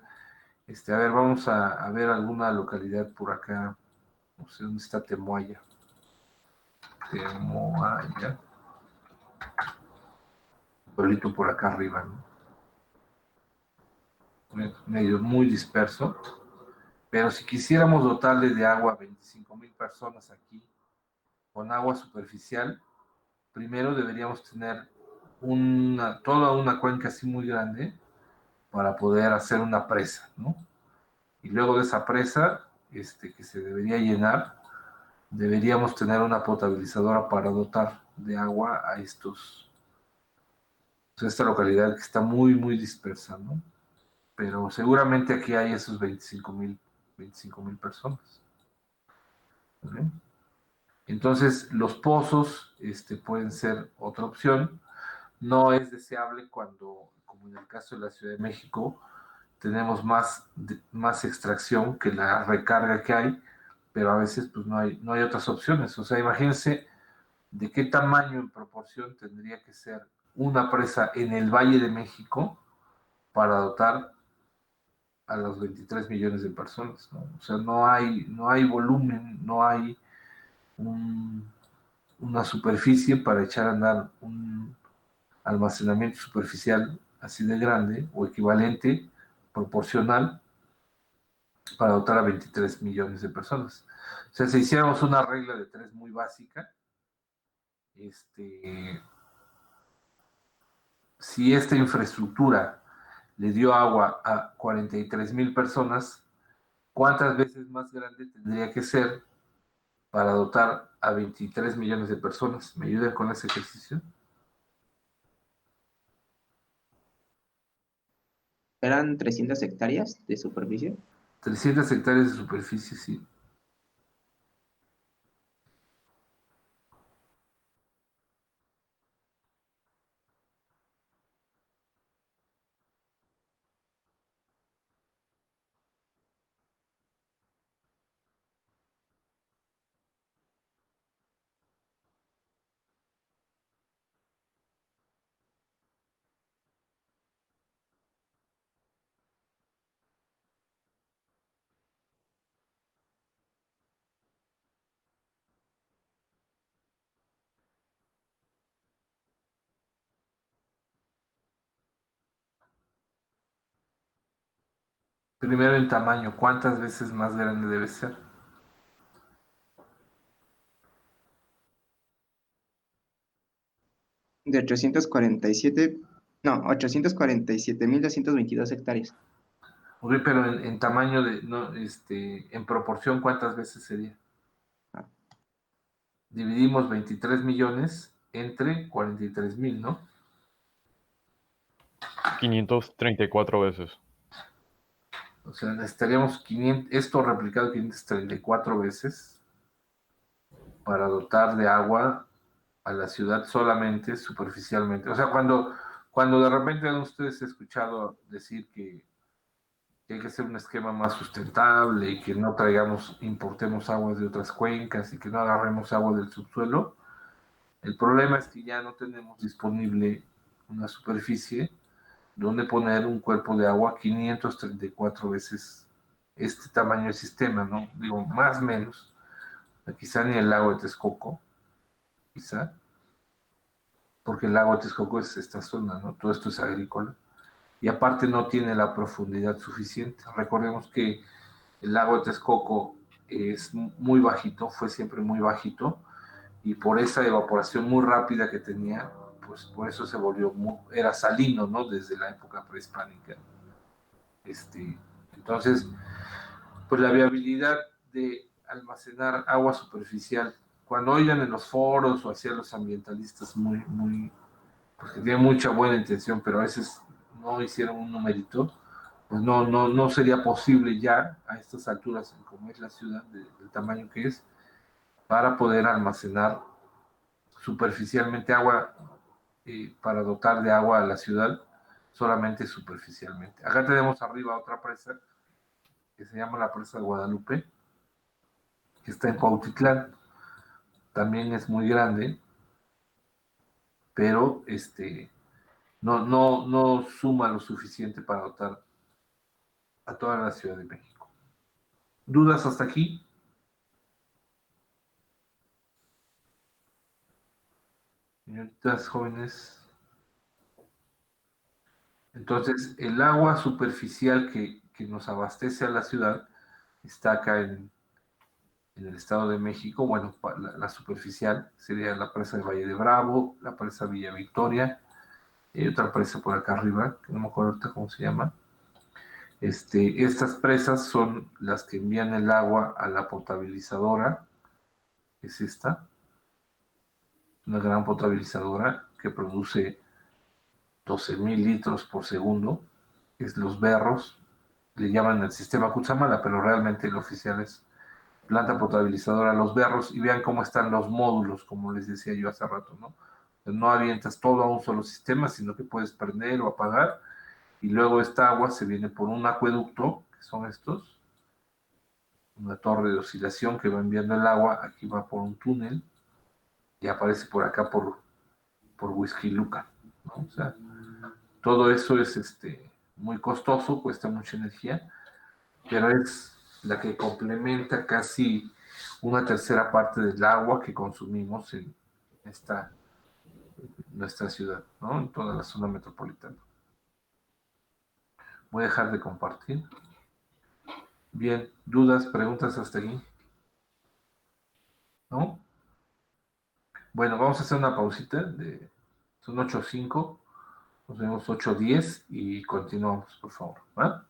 a ver, vamos a ver alguna localidad por acá, no sé dónde está Temoaya. Temoaya. Un pueblito por acá arriba, ¿no? Medio muy disperso. Pero si quisiéramos dotarle de agua a 25,000 personas aquí, con agua superficial, primero deberíamos tener toda una cuenca así muy grande para poder hacer una presa, ¿no? Y luego de esa presa, que se debería llenar, deberíamos tener una potabilizadora para dotar de agua a esta localidad que está muy, muy dispersa, ¿no? Pero seguramente aquí hay esos 25,000 personas. ¿Vale? Entonces, los pozos pueden ser otra opción. No es deseable cuando, como en el caso de la Ciudad de México, tenemos más extracción que la recarga que hay, pero a veces pues no hay otras opciones. O sea, imagínense de qué tamaño en proporción tendría que ser una presa en el Valle de México para dotar a los 23 millones de personas, ¿no? O sea, no hay volumen, no hay una superficie para echar a andar un almacenamiento superficial así de grande o equivalente, proporcional, para dotar a 23 millones de personas. O sea, si hiciéramos una regla de tres muy básica, si esta infraestructura le dio agua a 43,000 personas, ¿cuántas veces más grande tendría que ser para dotar a 23 millones de personas? ¿Me ayudan con ese ejercicio? ¿Eran 300 hectáreas de superficie? 300 hectáreas de superficie, sí. Primero en tamaño, ¿cuántas veces más grande debe ser? De 847, no, 847.222 hectáreas. Ok, pero en tamaño no, en proporción, ¿cuántas veces sería? Ah. Dividimos 23 millones entre 43,000, ¿no? 534 veces. O sea, necesitaríamos 500, esto replicado 534 veces para dotar de agua a la ciudad solamente superficialmente. O sea, cuando de repente han ustedes escuchado decir que hay que hacer un esquema más sustentable y que no importemos aguas de otras cuencas y que no agarremos agua del subsuelo, el problema es que ya no tenemos disponible una superficie donde poner un cuerpo de agua 534 veces este tamaño de sistema, ¿no? Digo, más o menos. Quizá ni el lago de Texcoco, quizá, porque el lago de Texcoco es esta zona, ¿no? Todo esto es agrícola. Y aparte no tiene la profundidad suficiente. Recordemos que el lago de Texcoco es muy bajito, fue siempre muy bajito, y por esa evaporación muy rápida que tenía, pues por eso se volvió, era salino, ¿no? Desde la época prehispánica. Entonces, pues la viabilidad de almacenar agua superficial, cuando oigan en los foros o hacia los ambientalistas pues que tienen mucha buena intención, pero a veces no hicieron un numerito, pues no sería posible ya a estas alturas, como es la ciudad, del tamaño que es, para poder almacenar superficialmente agua, para dotar de agua a la ciudad, solamente superficialmente. Acá tenemos arriba otra presa, que se llama la presa de Guadalupe, que está en Cuautitlán, también es muy grande, pero no suma lo suficiente para dotar a toda la Ciudad de México. ¿Dudas hasta aquí? Señoritas jóvenes. Entonces, el agua superficial que nos abastece a la ciudad está acá en el Estado de México. Bueno, la superficial sería la presa de Valle de Bravo, la presa Villa Victoria, y otra presa por acá arriba, que no me acuerdo ahorita cómo se llama. Estas presas son las que envían el agua a la potabilizadora, es esta, una gran potabilizadora que produce 12,000 litros por segundo, es los berros, le llaman el sistema Cutzamala, pero realmente el oficial es planta potabilizadora Los Berros, y vean cómo están los módulos, como les decía yo hace rato, ¿no? No avientas todo a un solo sistema, sino que puedes prender o apagar, y luego esta agua se viene por un acueducto, que son estos, una torre de oscilación que va enviando el agua, aquí va por un túnel, y aparece por acá por Whisky Luca, ¿no? O sea, todo eso es muy costoso, cuesta mucha energía, pero es la que complementa casi una tercera parte del agua que consumimos en nuestra ciudad, ¿no? En toda la zona metropolitana. Voy a dejar de compartir. Bien, dudas, preguntas hasta aquí, ¿no? Bueno, vamos a hacer una pausita son 8:05, nos vemos 8:10 y continuamos, por favor, ¿va?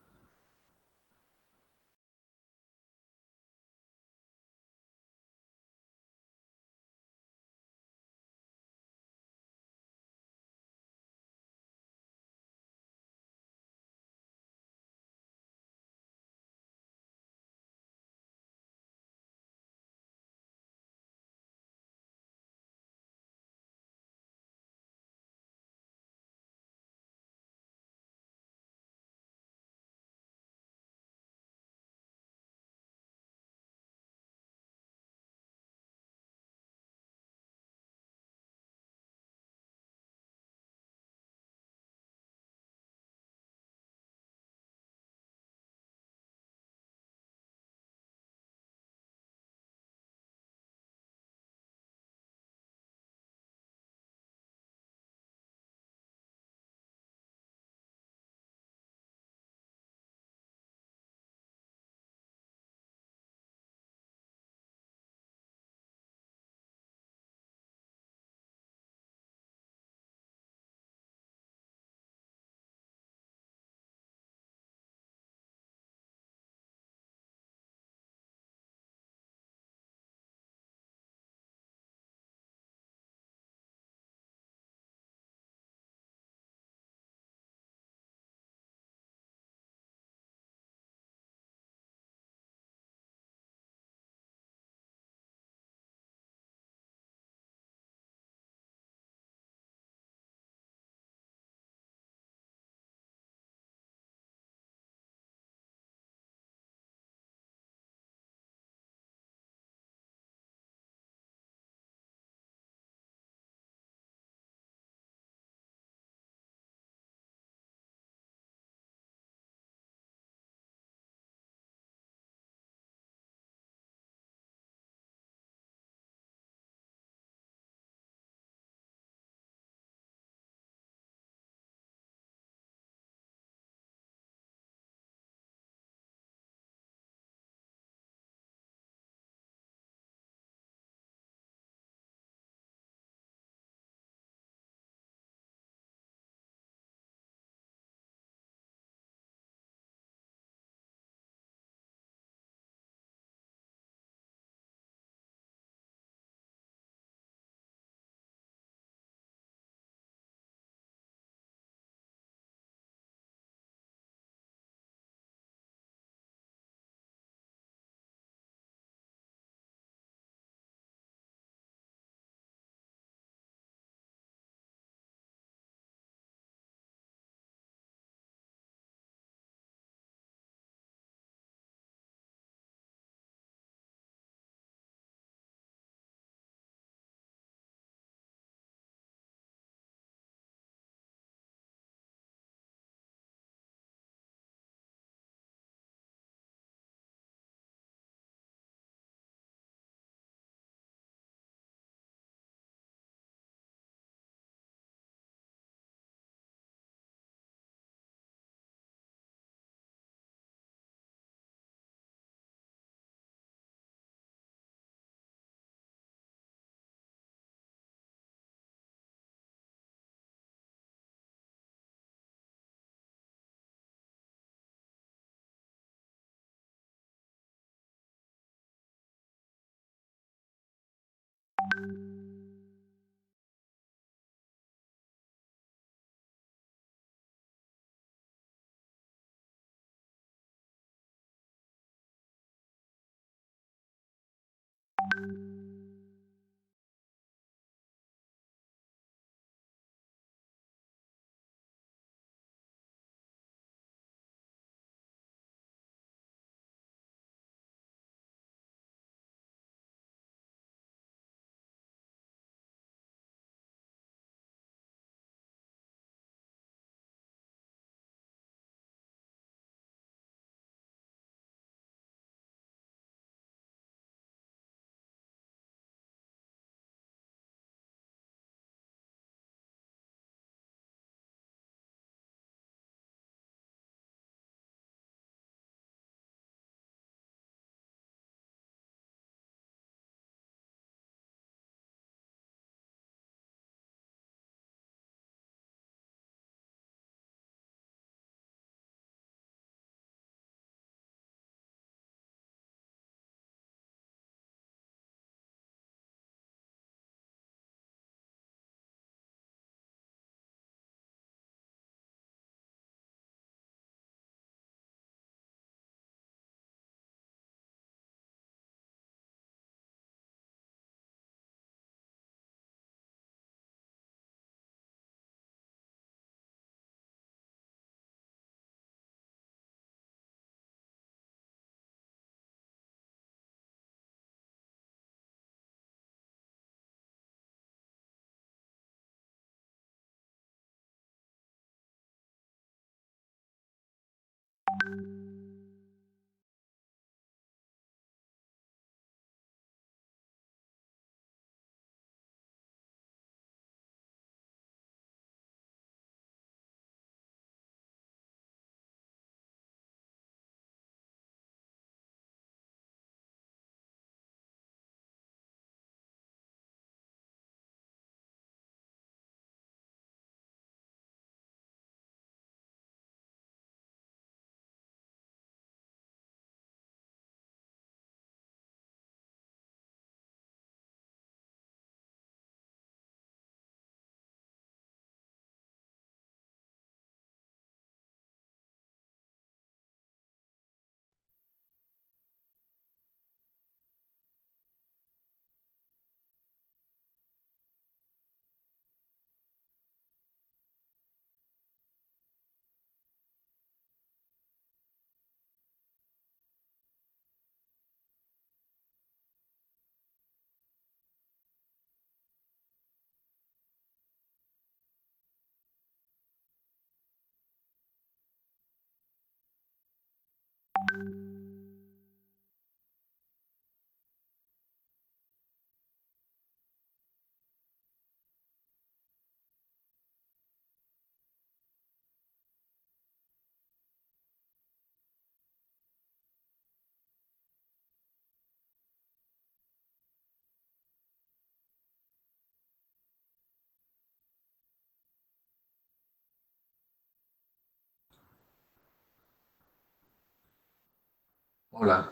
Hola.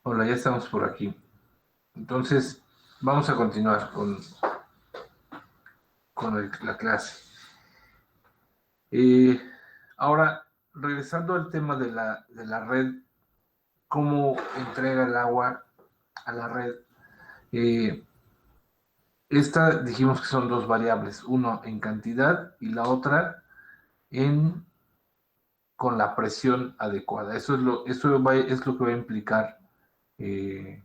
Hola, ya estamos por aquí. Entonces, vamos a continuar con la clase. Ahora, regresando al tema de la red, cómo entrega el agua a la red. Esta dijimos que son dos variables, uno en cantidad y la otra con la presión adecuada. Eso es lo que va a implicar eh,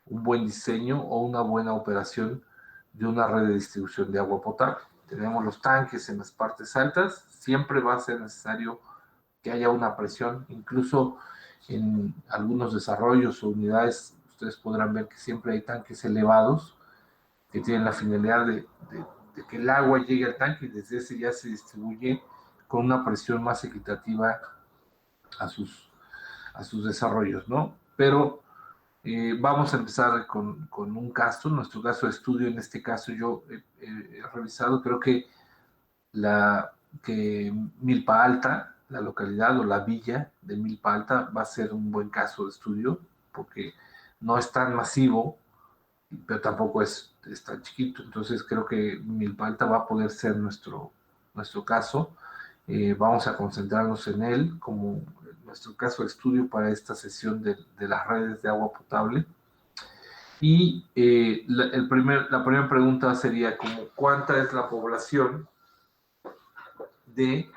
un buen diseño o una buena operación de una red de distribución de agua potable. Tenemos los tanques en las partes altas, siempre va a ser necesario que haya una presión, incluso en algunos desarrollos o unidades, ustedes podrán ver que siempre hay tanques elevados que tienen la finalidad de que el agua llegue al tanque y desde ese ya se distribuye con una presión más equitativa a sus desarrollos, ¿no? Pero vamos a empezar con un caso, nuestro caso de estudio. En este caso yo he revisado, creo que Milpa Alta, la localidad o la villa de Milpa Alta va a ser un buen caso de estudio porque no es tan masivo, pero tampoco es tan chiquito. Entonces creo que Milpa Alta va a poder ser nuestro caso. Vamos a concentrarnos en él como nuestro caso de estudio para esta sesión de las redes de agua potable. Y la primera pregunta sería como, ¿cuánta es la población de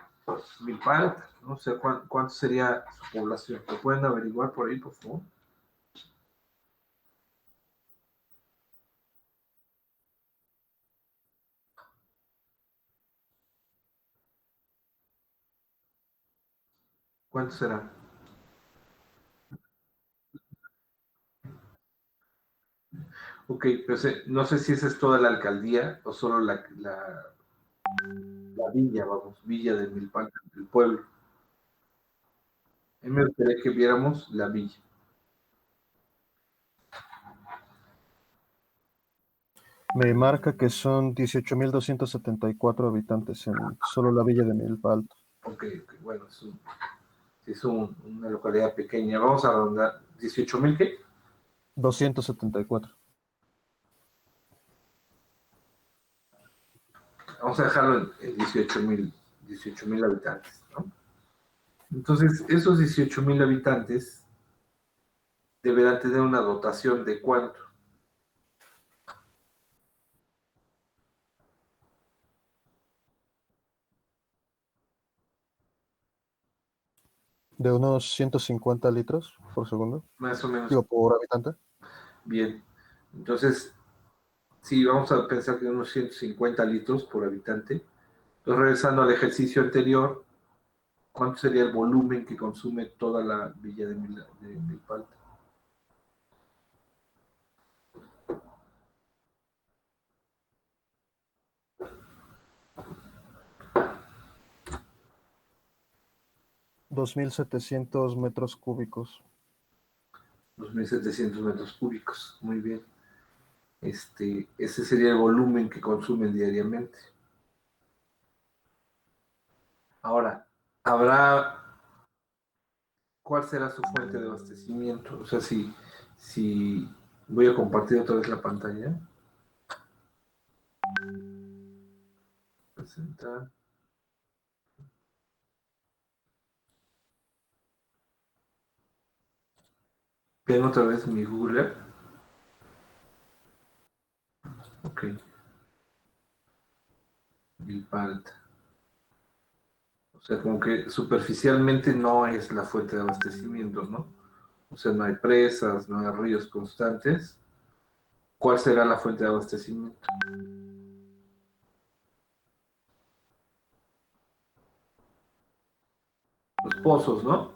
Milpa Alta? No sé cuánto sería su población. ¿Lo pueden averiguar por ahí, por favor? ¿Cuánto será? Ok, pues no sé si esa es toda la alcaldía o solo la villa, vamos, Villa de Milpa Alta, el pueblo. A mí me gustaría que viéramos la villa. Me marca que son 18.274 habitantes en solo la villa de Milpa Alta. Ok, bueno, es una localidad pequeña. Vamos a rondar 18,000, ¿qué? 274. Vamos a dejarlo en 18,000 habitantes, ¿no? Entonces, esos 18,000 habitantes deberán tener una dotación de ¿cuánto? De unos 150 litros por segundo. Más o menos. Digo, por habitante. Bien. Entonces, sí, vamos a pensar que unos 150 litros por habitante. Entonces, regresando al ejercicio anterior, ¿cuánto sería el volumen que consume toda la villa de Milpa Alta? $2.700 metros cúbicos. 2,700 metros cúbicos. Muy bien. Ese sería el volumen que consumen diariamente. Ahora, ¿cuál será su fuente de abastecimiento? O sea, si voy a compartir otra vez la pantalla. Presentar. Ven otra vez mi Google. Ok. Milpa Alta. O sea, como que superficialmente no es la fuente de abastecimiento, ¿no? O sea, no hay presas, no hay ríos constantes. ¿Cuál será la fuente de abastecimiento? pozos, ¿no?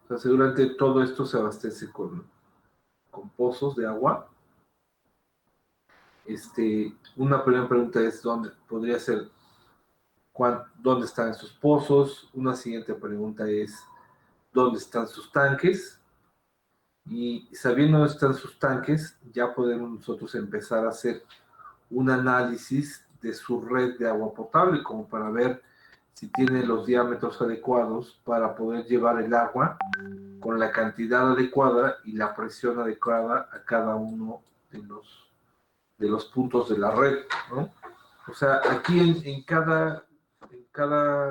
O sea, seguramente todo esto se abastece con pozos de agua. Una primera pregunta es, ¿dónde podría ser? ¿Dónde están sus pozos? Una siguiente pregunta es, ¿dónde están sus tanques? Y sabiendo dónde están sus tanques, ya podemos nosotros empezar a hacer un análisis de su red de agua potable, como para ver si tiene los diámetros adecuados para poder llevar el agua con la cantidad adecuada y la presión adecuada a cada uno de los puntos de la red, ¿no? O sea, aquí en cada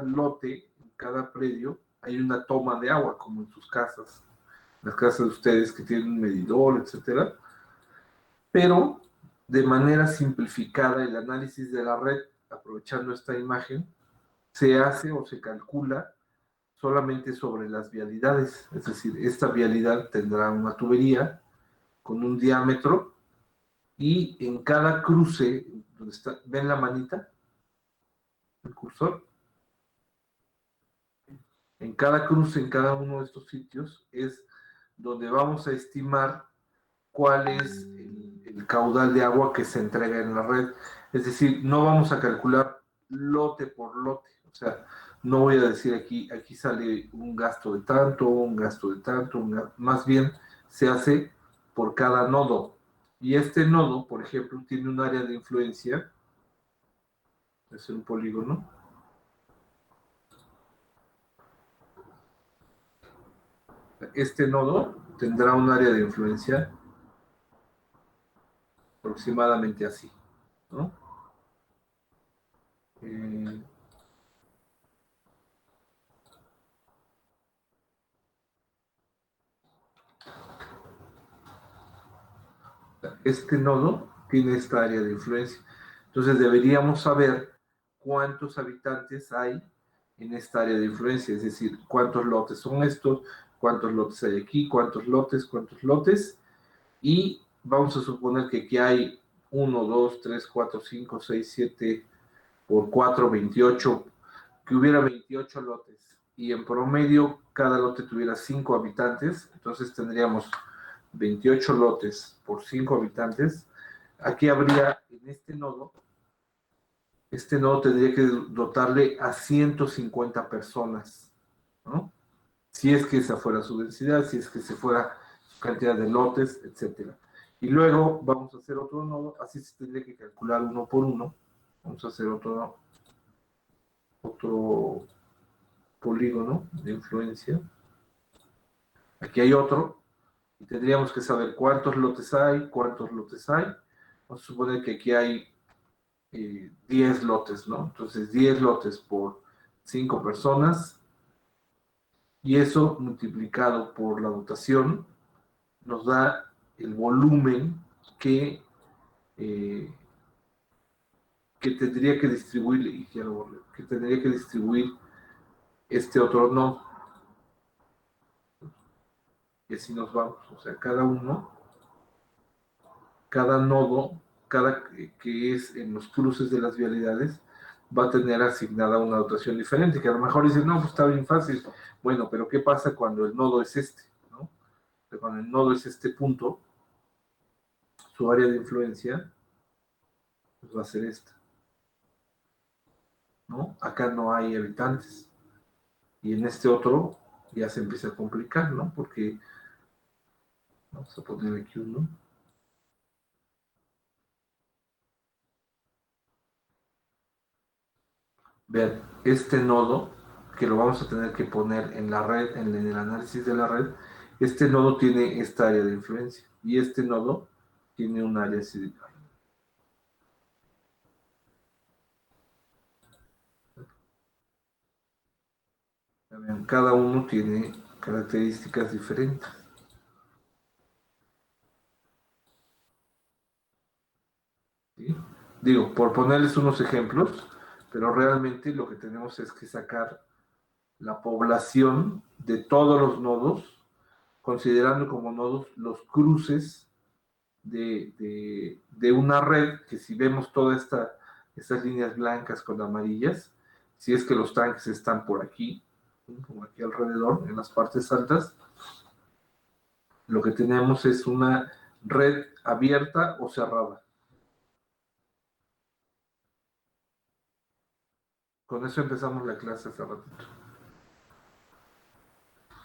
lote, en cada predio, hay una toma de agua, como en sus casas, las casas de ustedes que tienen un medidor, etcétera. Pero de manera simplificada, el análisis de la red, aprovechando esta imagen, se hace o se calcula solamente sobre las vialidades. Es decir, esta vialidad tendrá una tubería con un diámetro y en cada cruce, donde está, ¿ven la manita? El cursor. En cada cruce, en cada uno de estos sitios, es donde vamos a estimar cuál es el caudal de agua que se entrega en la red. Es decir, no vamos a calcular lote por lote. O sea, no voy a decir aquí sale un gasto de tanto, más bien se hace por cada nodo. Y este nodo, por ejemplo, tiene un área de influencia, es un polígono. Este nodo tendrá un área de influencia aproximadamente así, ¿no? Este nodo tiene esta área de influencia. Entonces deberíamos saber cuántos habitantes hay en esta área de influencia, es decir, cuántos lotes son estos, cuántos lotes hay aquí, cuántos lotes, y vamos a suponer que aquí hay 1, 2, 3, 4, 5, 6, 7 por 4, 28, que hubiera 28 lotes, y en promedio cada lote tuviera 5 habitantes, entonces tendríamos 28 lotes por 5 habitantes. Aquí habría en este nodo tendría que dotarle a 150 personas, ¿no? Si es que esa fuera su densidad, si es que se fuera su cantidad de lotes, etc. Y luego vamos a hacer otro nodo, así se tendría que calcular uno por uno. Vamos a hacer otro polígono de influencia. Aquí hay otro, y tendríamos que saber cuántos lotes hay. Vamos a suponer que aquí hay 10 lotes, ¿no? Entonces 10 lotes por 5 personas, y eso multiplicado por la dotación nos da el volumen que tendría que distribuir, este otro nodo. Y así nos vamos, o sea, cada nodo, que es en los cruces de las vialidades, va a tener asignada una dotación diferente, que a lo mejor dicen, no, pues está bien fácil. Bueno, pero ¿qué pasa cuando el nodo es este, ¿no? Cuando el nodo es este punto, su área de influencia pues va a ser esta, ¿no? Acá no hay habitantes. Y en este otro ya se empieza a complicar, ¿no? Porque vamos a poner aquí uno. Vean, este nodo, que lo vamos a tener que poner en la red, en el análisis de la red, este nodo tiene esta área de influencia, y este nodo tiene un área así. Vean, cada uno tiene características diferentes. ¿Sí? Digo, por ponerles unos ejemplos, pero realmente lo que tenemos es que sacar la población de todos los nodos, considerando como nodos los cruces de una red, que si vemos todas estas líneas blancas con amarillas, si es que los tanques están por aquí, como aquí alrededor, en las partes altas, lo que tenemos es una red abierta o cerrada. Con eso empezamos la clase hace ratito.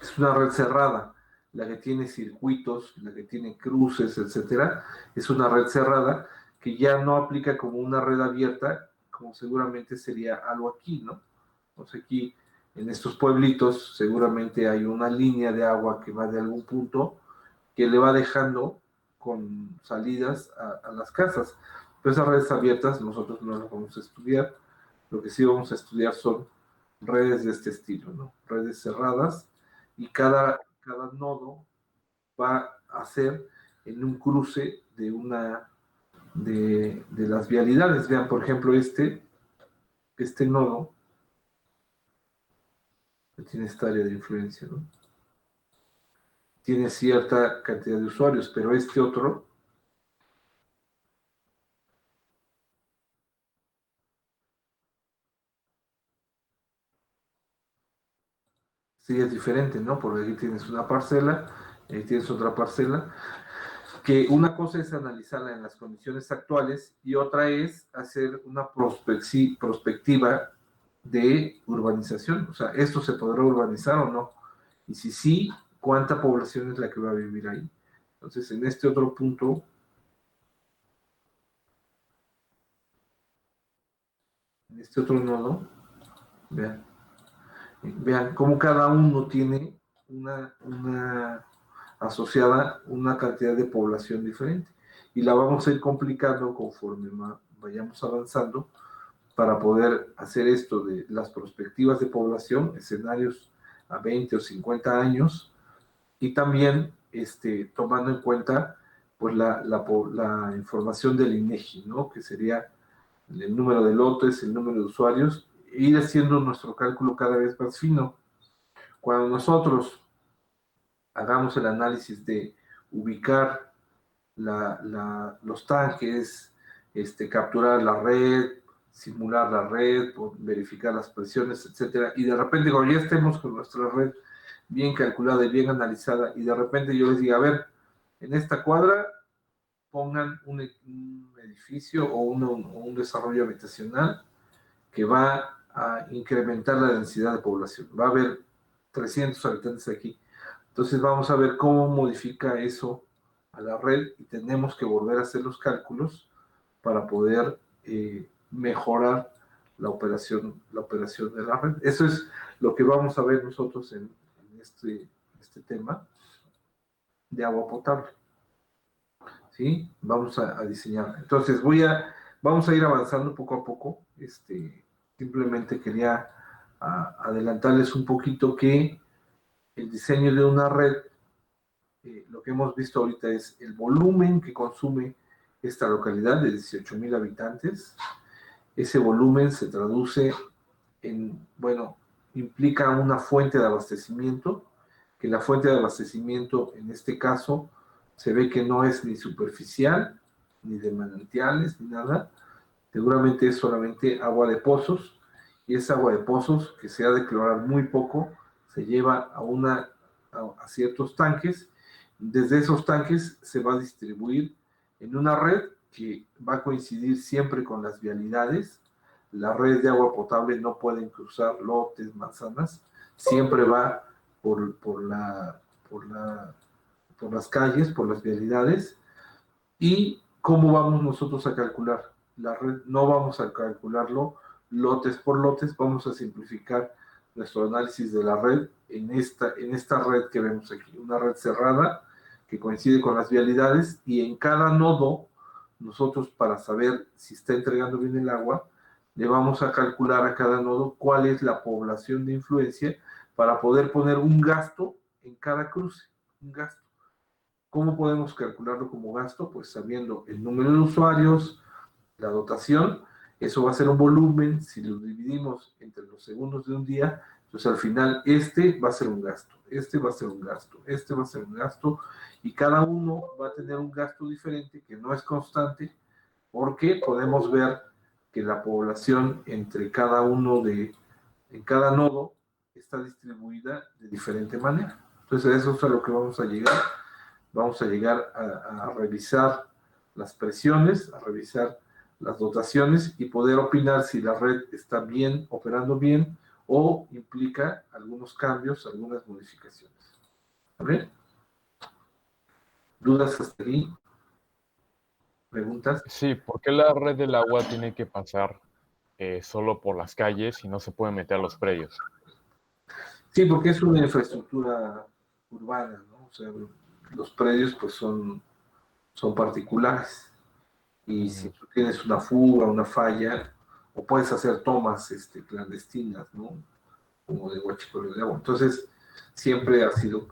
Es una red cerrada, la que tiene circuitos, la que tiene cruces, etcétera. Es una red cerrada que ya no aplica como una red abierta, como seguramente sería algo aquí, ¿no? Entonces aquí, en estos pueblitos, seguramente hay una línea de agua que va de algún punto que le va dejando con salidas a las casas. Pero esas redes abiertas nosotros no las vamos a estudiar. Lo que sí vamos a estudiar son redes de este estilo, ¿no? Redes cerradas, y cada nodo va a ser en un cruce de una de las vialidades. Vean, por ejemplo, este nodo que tiene esta área de influencia, ¿no? Tiene cierta cantidad de usuarios, pero este otro sí es diferente, ¿no? Porque aquí tienes una parcela, ahí tienes otra parcela, que una cosa es analizarla en las condiciones actuales y otra es hacer una prospectiva de urbanización. O sea, ¿esto se podrá urbanizar o no? Y si sí, ¿cuánta población es la que va a vivir ahí? Entonces, en este otro punto, en este otro nodo, vean cómo cada uno tiene una asociada una cantidad de población diferente. Y la vamos a ir complicando conforme vayamos avanzando para poder hacer esto de las perspectivas de población, escenarios a 20 o 50 años, y también tomando en cuenta pues la información del INEGI, ¿no? Que sería el número de lotes, el número de usuarios, e ir haciendo nuestro cálculo cada vez más fino. Cuando nosotros hagamos el análisis de ubicar los tanques, capturar la red, simular la red, verificar las presiones, etcétera, y de repente cuando ya estemos con nuestra red bien calculada y bien analizada, y de repente yo les diga, a ver, en esta cuadra pongan un edificio o un desarrollo habitacional que va a incrementar la densidad de población. Va a haber 300 habitantes aquí. Entonces vamos a ver cómo modifica eso a la red y tenemos que volver a hacer los cálculos para poder mejorar la operación de la red. Eso es lo que vamos a ver nosotros en este tema de agua potable. ¿Sí? Vamos a diseñar. Entonces vamos a ir avanzando poco a poco. Simplemente quería adelantarles un poquito que el diseño de una red, lo que hemos visto ahorita es el volumen que consume esta localidad de 18,000 habitantes. Ese volumen se traduce en, bueno, implica una fuente de abastecimiento, que la fuente de abastecimiento en este caso se ve que no es ni superficial, ni de manantiales, ni nada. Seguramente es solamente agua de pozos, y esa agua de pozos que se ha de clorar muy poco, se lleva a ciertos tanques. Desde esos tanques se va a distribuir en una red que va a coincidir siempre con las vialidades. La red de agua potable no pueden cruzar lotes, manzanas, siempre va por las calles, por las vialidades. ¿Y cómo vamos nosotros a calcular la red? No vamos a calcularlo lotes por lotes, vamos a simplificar nuestro análisis de la red en esta red que vemos aquí, una red cerrada que coincide con las vialidades, y en cada nodo nosotros, para saber si está entregando bien el agua, le vamos a calcular a cada nodo cuál es la población de influencia para poder poner un gasto en cada cruce, un gasto. ¿Cómo podemos calcularlo como gasto? Pues sabiendo el número de usuarios, la dotación, eso va a ser un volumen. Si lo dividimos entre los segundos de un día, pues al final va a ser un gasto, va a ser un gasto, va a ser un gasto, y cada uno va a tener un gasto diferente que no es constante, porque podemos ver que la población entre en cada nodo está distribuida de diferente manera. Entonces, eso es a lo que vamos a llegar. Vamos a llegar a revisar las presiones, a revisar las dotaciones y poder opinar si la red está bien, operando bien, o implica algunos cambios, algunas modificaciones. ¿Vale? ¿Dudas hasta ahí? ¿Preguntas? Sí, ¿por qué la red del agua tiene que pasar solo por las calles y no se puede meter a los predios? Sí, porque es una infraestructura urbana, ¿no? O sea, los predios pues son particulares. Y si tú tienes una fuga, una falla, o puedes hacer tomas clandestinas, ¿no? Como de huachicoleo de agua. Entonces, siempre ha sido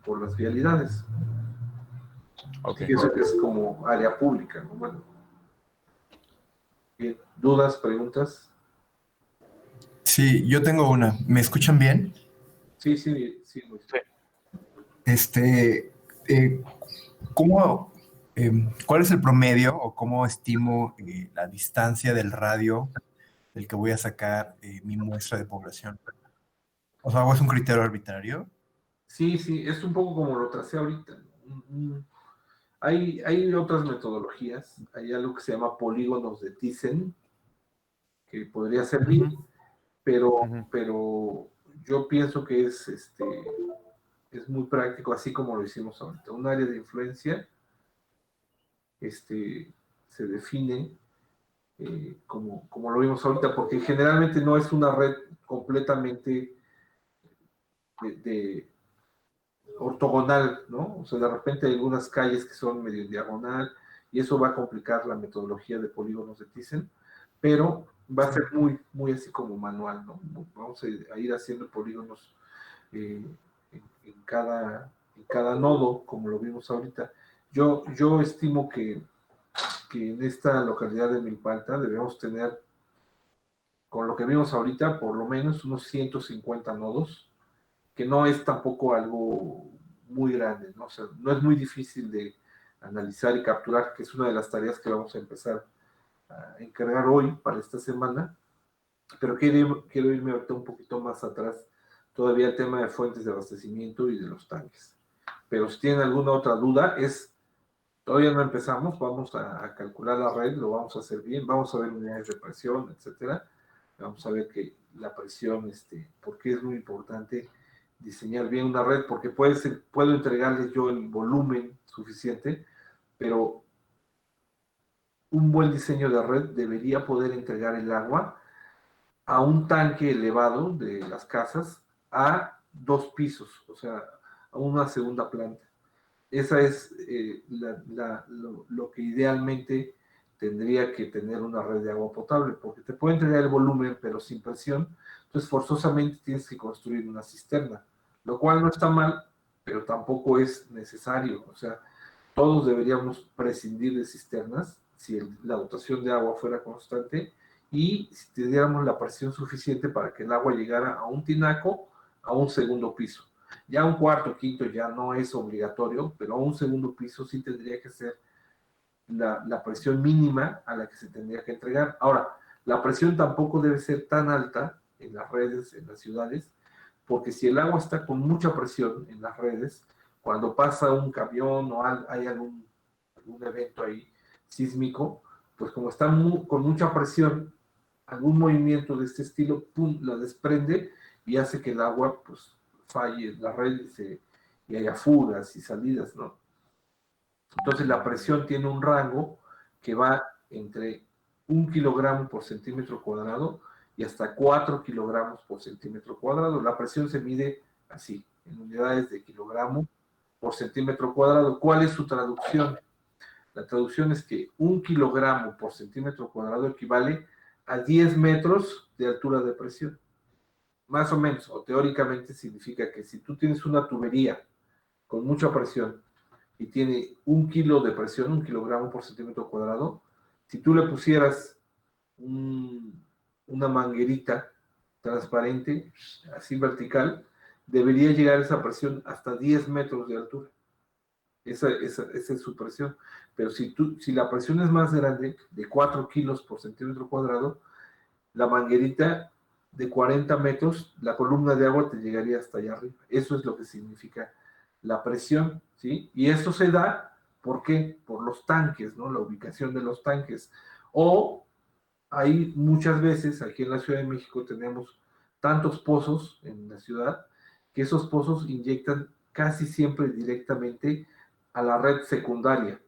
por las vialidades. Ok. Y eso que es como área pública, ¿no? Bueno. Bien. ¿Dudas, preguntas? Sí, yo tengo una. ¿Me escuchan bien? Sí, sí, sí, Luis. ¿Cómo, cuál es el promedio o cómo estimo la distancia del radio del que voy a sacar mi muestra de población? O sea, ¿o es un criterio arbitrario? Sí, sí, es un poco como lo tracé ahorita, ¿no? Hay otras metodologías, hay algo que se llama polígonos de Thyssen, que podría servir, pero yo pienso que es muy práctico, así como lo hicimos ahorita. Un área de influencia se define como lo vimos ahorita, porque generalmente no es una red completamente de ortogonal, ¿no? O sea, de repente hay algunas calles que son medio en diagonal y eso va a complicar la metodología de polígonos de Thyssen, pero va a ser muy, muy así como manual, ¿no? Vamos a ir haciendo polígonos en cada nodo, como lo vimos ahorita. Yo estimo que en esta localidad de Milpalta debemos tener, con lo que vimos ahorita, por lo menos unos 150 nodos, que no es tampoco algo muy grande, ¿no? O sea, no es muy difícil de analizar y capturar, que es una de las tareas que vamos a empezar a encargar hoy para esta semana, pero quiero irme ahorita un poquito más atrás, todavía el tema de fuentes de abastecimiento y de los tanques. Pero si tienen alguna otra duda, todavía no empezamos, vamos a calcular la red, lo vamos a hacer bien, vamos a ver unidades de presión, etcétera. Vamos a ver que la presión, porque es muy importante diseñar bien una red, porque puedo entregarles yo el volumen suficiente, pero un buen diseño de red debería poder entregar el agua a un tanque elevado de las casas a 2 pisos, o sea, a una segunda planta. Esa es lo que idealmente tendría que tener una red de agua potable, porque te puede entregar el volumen, pero sin presión, entonces forzosamente tienes que construir una cisterna, lo cual no está mal, pero tampoco es necesario. O sea, todos deberíamos prescindir de cisternas si la dotación de agua fuera constante y si tuviéramos la presión suficiente para que el agua llegara a un tinaco, a un segundo piso. Ya un cuarto, quinto ya no es obligatorio, pero a un segundo piso sí tendría que ser la presión mínima a la que se tendría que entregar. Ahora, la presión tampoco debe ser tan alta en las redes, en las ciudades, porque si el agua está con mucha presión en las redes, cuando pasa un camión o hay algún evento ahí sísmico, pues como está con mucha presión, algún movimiento de este estilo, pum, la desprende y hace que el agua, pues, falle la red y haya fugas y salidas, ¿no? Entonces la presión tiene un rango que va entre 1 kilogramo por centímetro cuadrado y hasta 4 kilogramos por centímetro cuadrado. La presión se mide así, en unidades de kilogramo por centímetro cuadrado. ¿Cuál es su traducción? La traducción es que 1 kilogramo por centímetro cuadrado equivale a 10 metros de altura de presión. Más o menos, o teóricamente significa que si tú tienes una tubería con mucha presión y tiene 1 kilo de presión, 1 kilogramo por centímetro cuadrado, si tú le pusieras una manguerita transparente, así vertical, debería llegar esa presión hasta 10 metros de altura. Esa es su presión. Pero si la presión es más grande, de 4 kilos por centímetro cuadrado, la manguerita de 40 metros, la columna de agua te llegaría hasta allá arriba. Eso es lo que significa la presión, ¿sí? Y esto se da, ¿por qué? Por los tanques, ¿no? La ubicación de los tanques. O hay muchas veces, aquí en la Ciudad de México tenemos tantos pozos en la ciudad, que esos pozos inyectan casi siempre directamente a la red secundaria,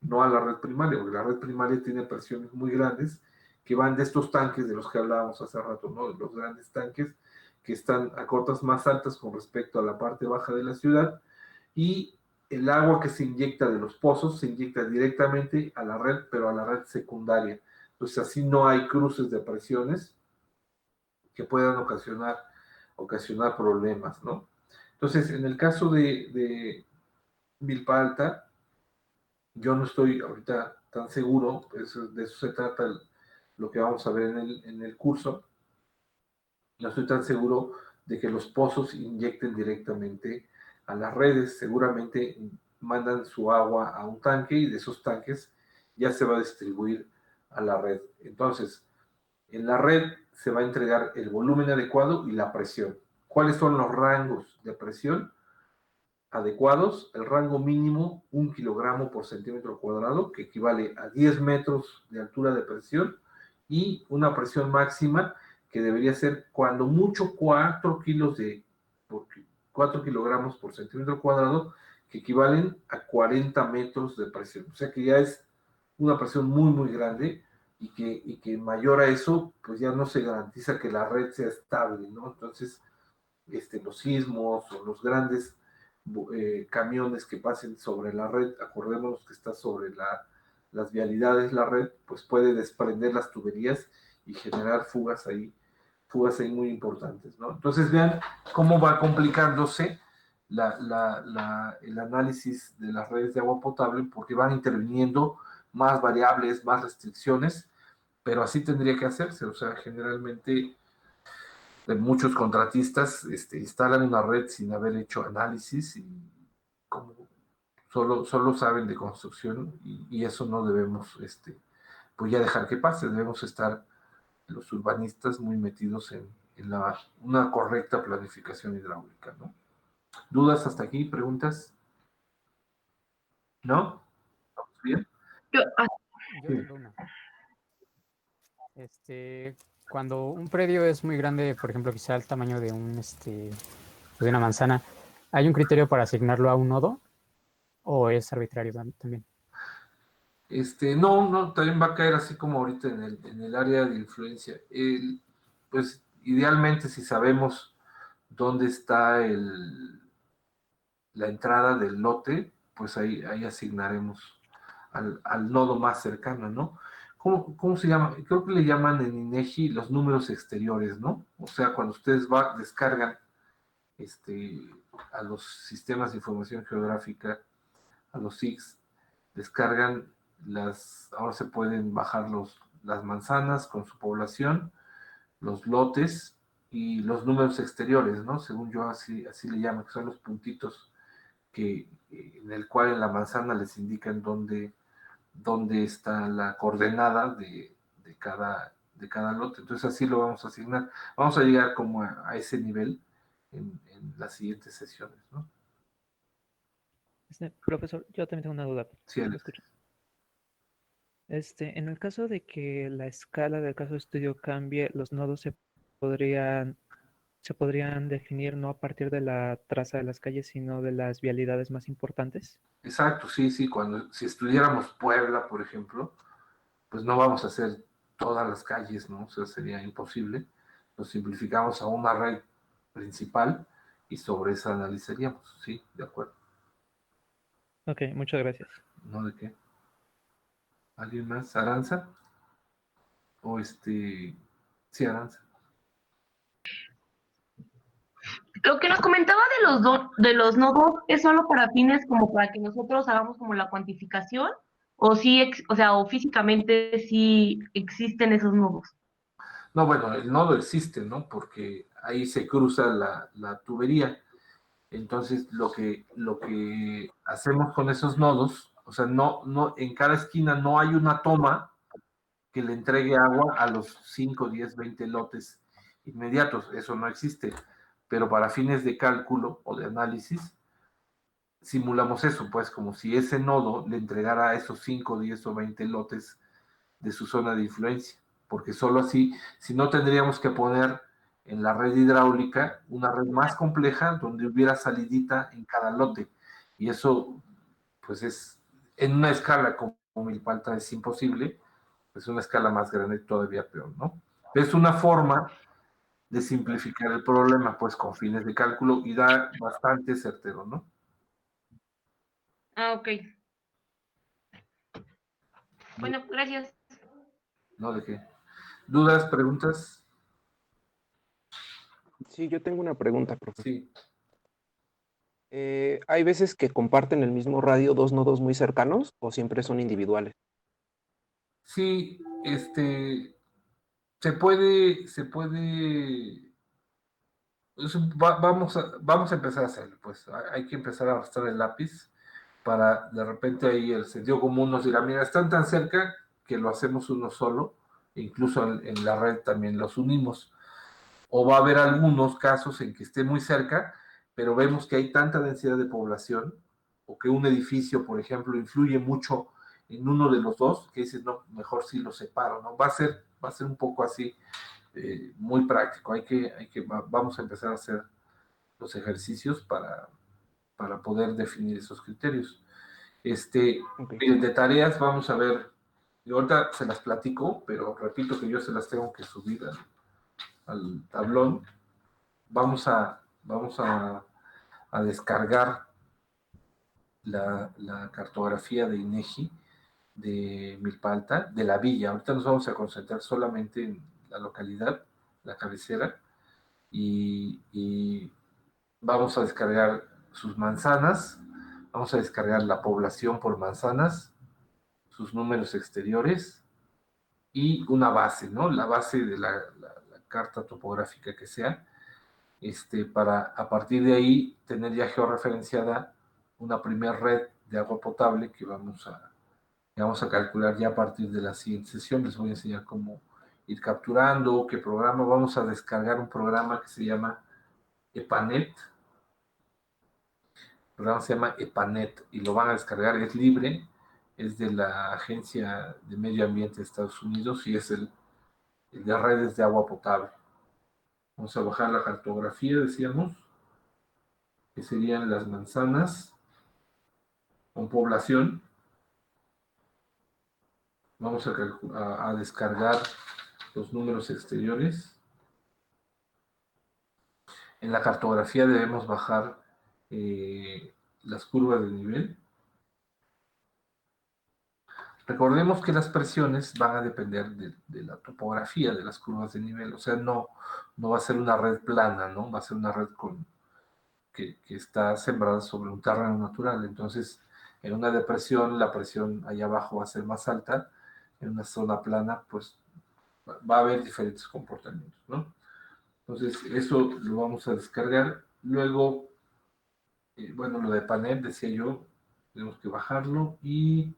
no a la red primaria, porque la red primaria tiene presiones muy grandes que van de estos tanques de los que hablábamos hace rato, ¿no? De los grandes tanques que están a cotas más altas con respecto a la parte baja de la ciudad, y el agua que se inyecta de los pozos se inyecta directamente a la red, pero a la red secundaria. Entonces así no hay cruces de presiones que puedan ocasionar problemas, ¿no? Entonces, en el caso de Milpa Alta, yo no estoy ahorita tan seguro, pues de eso se trata lo que vamos a ver en el curso. No estoy tan seguro de que los pozos inyecten directamente a las redes. Seguramente mandan su agua a un tanque y de esos tanques ya se va a distribuir a la red. Entonces, en la red se va a entregar el volumen adecuado y la presión. ¿Cuáles son los rangos de presión adecuados? El rango mínimo, 1 kilogramo por centímetro cuadrado, que equivale a 10 metros de altura de presión, y una presión máxima que debería ser cuando mucho 4 kilogramos por centímetro cuadrado, que equivalen a 40 metros de presión. O sea que ya es una presión muy, muy grande, y que mayor a eso, pues ya no se garantiza que la red sea estable, ¿no? Entonces, los sismos o los grandes camiones que pasen sobre la red, acordémonos que está sobre las vialidades la red, pues puede desprender las tuberías y generar fugas ahí muy importantes, ¿no? Entonces vean cómo va complicándose el análisis de las redes de agua potable, porque van interviniendo más variables, más restricciones, pero así tendría que hacerse. O sea, generalmente muchos contratistas instalan una red sin haber hecho análisis, y como solo saben de construcción, y eso no debemos pues ya dejar que pase. Debemos estar los urbanistas muy metidos en una correcta planificación hidráulica, ¿no? ¿Dudas hasta aquí? ¿Preguntas? ¿No? ¿Estamos bien? Yo, Yo tengo una. Cuando un predio es muy grande, por ejemplo, quizá el tamaño de de una manzana, ¿hay un criterio para asignarlo a un nodo? ¿O es arbitrario también? No, también va a caer así como ahorita en el área de influencia. Pues idealmente, si sabemos dónde está la entrada del lote, pues ahí asignaremos al nodo más cercano, ¿no? ¿Cómo se llama? Creo que le llaman en INEGI los números exteriores, ¿no? O sea, cuando ustedes descargan a los sistemas de información geográfica, a los SIGs, descargan ahora se pueden bajar las manzanas con su población, los lotes y los números exteriores, ¿no? Según yo así le llaman, que son los puntitos en el cual en la manzana les indican dónde está la coordenada de cada lote. Entonces así lo vamos a asignar. Vamos a llegar como a ese nivel en las siguientes sesiones, ¿no? Profesor, yo también tengo una duda. Sí, ¿Me escucha? En el caso de que la escala del caso de estudio cambie, los nodos se podrían definir no a partir de la traza de las calles, sino de las vialidades más importantes. Exacto, sí. Si estudiáramos Puebla, por ejemplo, pues no vamos a hacer todas las calles, ¿no? O sea, sería imposible. Lo simplificamos a una red principal y sobre esa analizaríamos, sí, de acuerdo. Ok, muchas gracias. ¿No de qué? ¿Alguien más? ¿Aranza? ¿O sí, Aranza? lo que nos comentaba de los nodos es solo para fines como para que nosotros hagamos como la cuantificación, o sí, o físicamente sí existen esos nodos. No, bueno, el nodo existe, ¿no? Porque ahí se cruza la tubería. Entonces, lo que hacemos con esos nodos, o sea, no, en cada esquina no hay una toma que le entregue agua a los 5, 10, 20 lotes inmediatos, eso no existe, pero para fines de cálculo o de análisis, simulamos eso, pues como si ese nodo le entregara esos 5, 10 o 20 lotes de su zona de influencia, porque solo así, si no tendríamos que poner en la red hidráulica una red más compleja donde hubiera salidita en cada lote, y eso pues es en una escala como Milpalta es imposible, pues una escala más grande todavía peor, ¿no? Es una forma de simplificar el problema, pues con fines de cálculo y da bastante certero, ¿no? Ah, ok. Bueno, gracias. ¿No? ¿De qué? ¿Dudas, preguntas? Sí, yo tengo una pregunta, profesor. Sí. ¿Hay veces que comparten el mismo radio dos nodos muy cercanos o siempre son individuales? Sí, se puede, vamos a empezar a hacerlo, pues hay que empezar a arrastrar el lápiz para de repente ahí el sentido común nos dirá, mira, están tan cerca que lo hacemos uno solo, incluso en la red también los unimos. O va a haber algunos casos en que esté muy cerca, pero vemos que hay tanta densidad de población, o que un edificio, por ejemplo, influye mucho en uno de los dos, que dices, no, mejor sí lo separo, ¿no? Va a ser un poco así, muy práctico. Vamos a empezar a hacer los ejercicios para poder definir esos criterios. Ok. De tareas, vamos a ver, y ahorita se las platico, pero repito que yo se las tengo que subir al tablón. Vamos a descargar la cartografía de INEGI de Milpalta, de la villa. Ahorita nos vamos a concentrar solamente en la localidad, la cabecera, y vamos a descargar sus manzanas, vamos a descargar la población por manzanas, sus números exteriores y una base, ¿no? La base de la carta topográfica que sea, para a partir de ahí tener ya georreferenciada una primera red de agua potable que vamos a calcular ya a partir de la siguiente sesión. Les voy a enseñar cómo ir capturando, qué programa. Vamos a descargar un programa que se llama EPANET. El programa se llama EPANET y lo van a descargar, es libre, es de la Agencia de Medio Ambiente de Estados Unidos y es el de redes de agua potable. Vamos a bajar la cartografía, decíamos, que serían las manzanas con población. Vamos a descargar los números exteriores. En la cartografía debemos bajar las curvas de nivel. Recordemos que las presiones van a depender de la topografía de las curvas de nivel, o sea, no va a ser una red plana, ¿no? Va a ser una red que está sembrada sobre un terreno natural. Entonces, en una depresión, la presión allá abajo va a ser más alta, en una zona plana, pues va a haber diferentes comportamientos, ¿no? Entonces, eso lo vamos a descargar. Luego, bueno, lo de panel, decía yo, tenemos que bajarlo y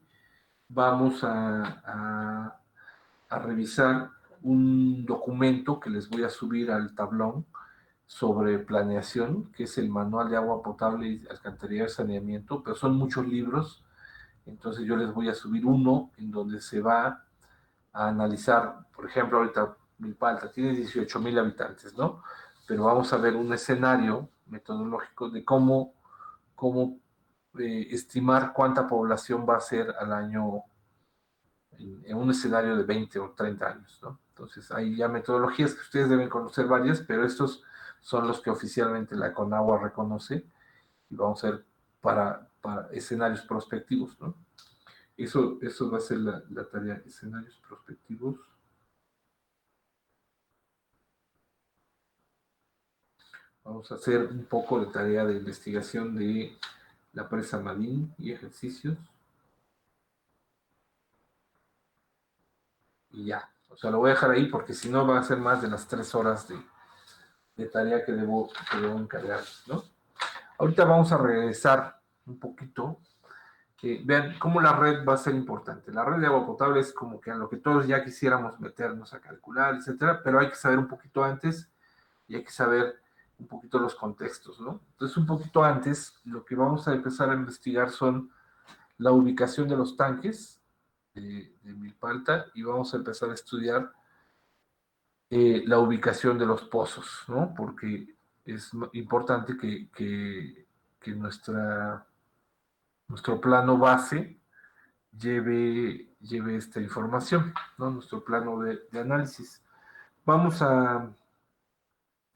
vamos a revisar un documento que les voy a subir al tablón sobre planeación, que es el Manual de Agua Potable y Alcantarillado y Saneamiento, pero son muchos libros, entonces yo les voy a subir uno en donde se va a analizar, por ejemplo, ahorita Milpalta tiene 18,000 habitantes, ¿no? Pero vamos a ver un escenario metodológico de cómo estimar cuánta población va a ser al año en un escenario de 20 o 30 años, ¿no? Entonces, hay ya metodologías que ustedes deben conocer varias, pero estos son los que oficialmente la Conagua reconoce y vamos a ver para escenarios prospectivos, ¿no? Eso va a ser la tarea, escenarios prospectivos. Vamos a hacer un poco de tarea de investigación de la presa Malín y ejercicios. Y ya, o sea, lo voy a dejar ahí porque si no van a ser más de las 3 horas de tarea que debo encargar, ¿no? Ahorita vamos a regresar un poquito. Vean cómo la red va a ser importante. La red de agua potable es como que a lo que todos ya quisiéramos meternos a calcular, etcétera, pero hay que saber un poquito antes y hay que saber un poquito los contextos, ¿no? Entonces, un poquito antes, lo que vamos a empezar a investigar son la ubicación de los tanques de Milpa y vamos a empezar a estudiar la ubicación de los pozos, ¿no? Porque es importante que nuestro plano base lleve esta información, ¿no? Nuestro plano de análisis.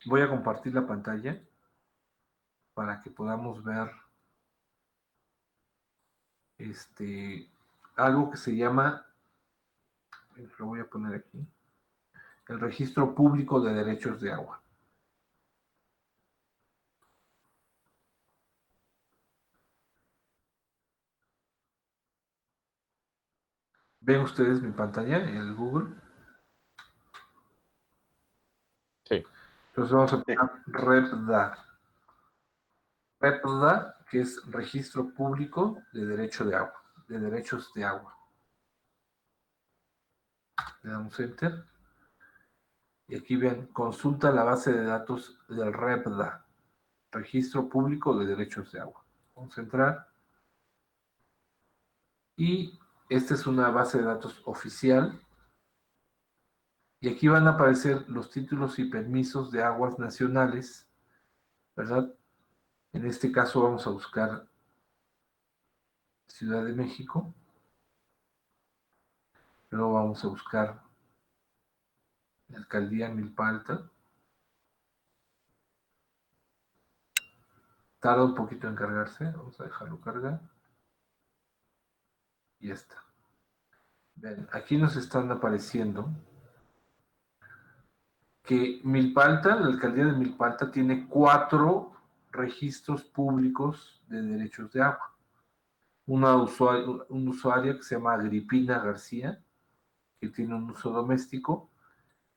Voy a compartir la pantalla para que podamos ver algo que se llama, lo voy a poner aquí, el Registro Público de Derechos de Agua. ¿Ven ustedes mi pantalla, el Google? Sí. Entonces vamos a poner REPDA. REPDA, que es Registro Público de Derechos de Agua. Le damos Enter. Y aquí ven, consulta la base de datos del REPDA, Registro Público de Derechos de Agua. Vamos a entrar. Y esta es una base de datos oficial. Y aquí van a aparecer los títulos y permisos de aguas nacionales, ¿verdad? En este caso vamos a buscar Ciudad de México. Luego vamos a buscar la Alcaldía Milpa Alta. Tarda un poquito en cargarse. Vamos a dejarlo cargar. Y ya está. Ven, aquí nos están apareciendo que Milpa Alta, la Alcaldía de Milpa Alta, tiene 4 registros públicos de derechos de agua. Un usuario que se llama Agripina García, que tiene un uso doméstico,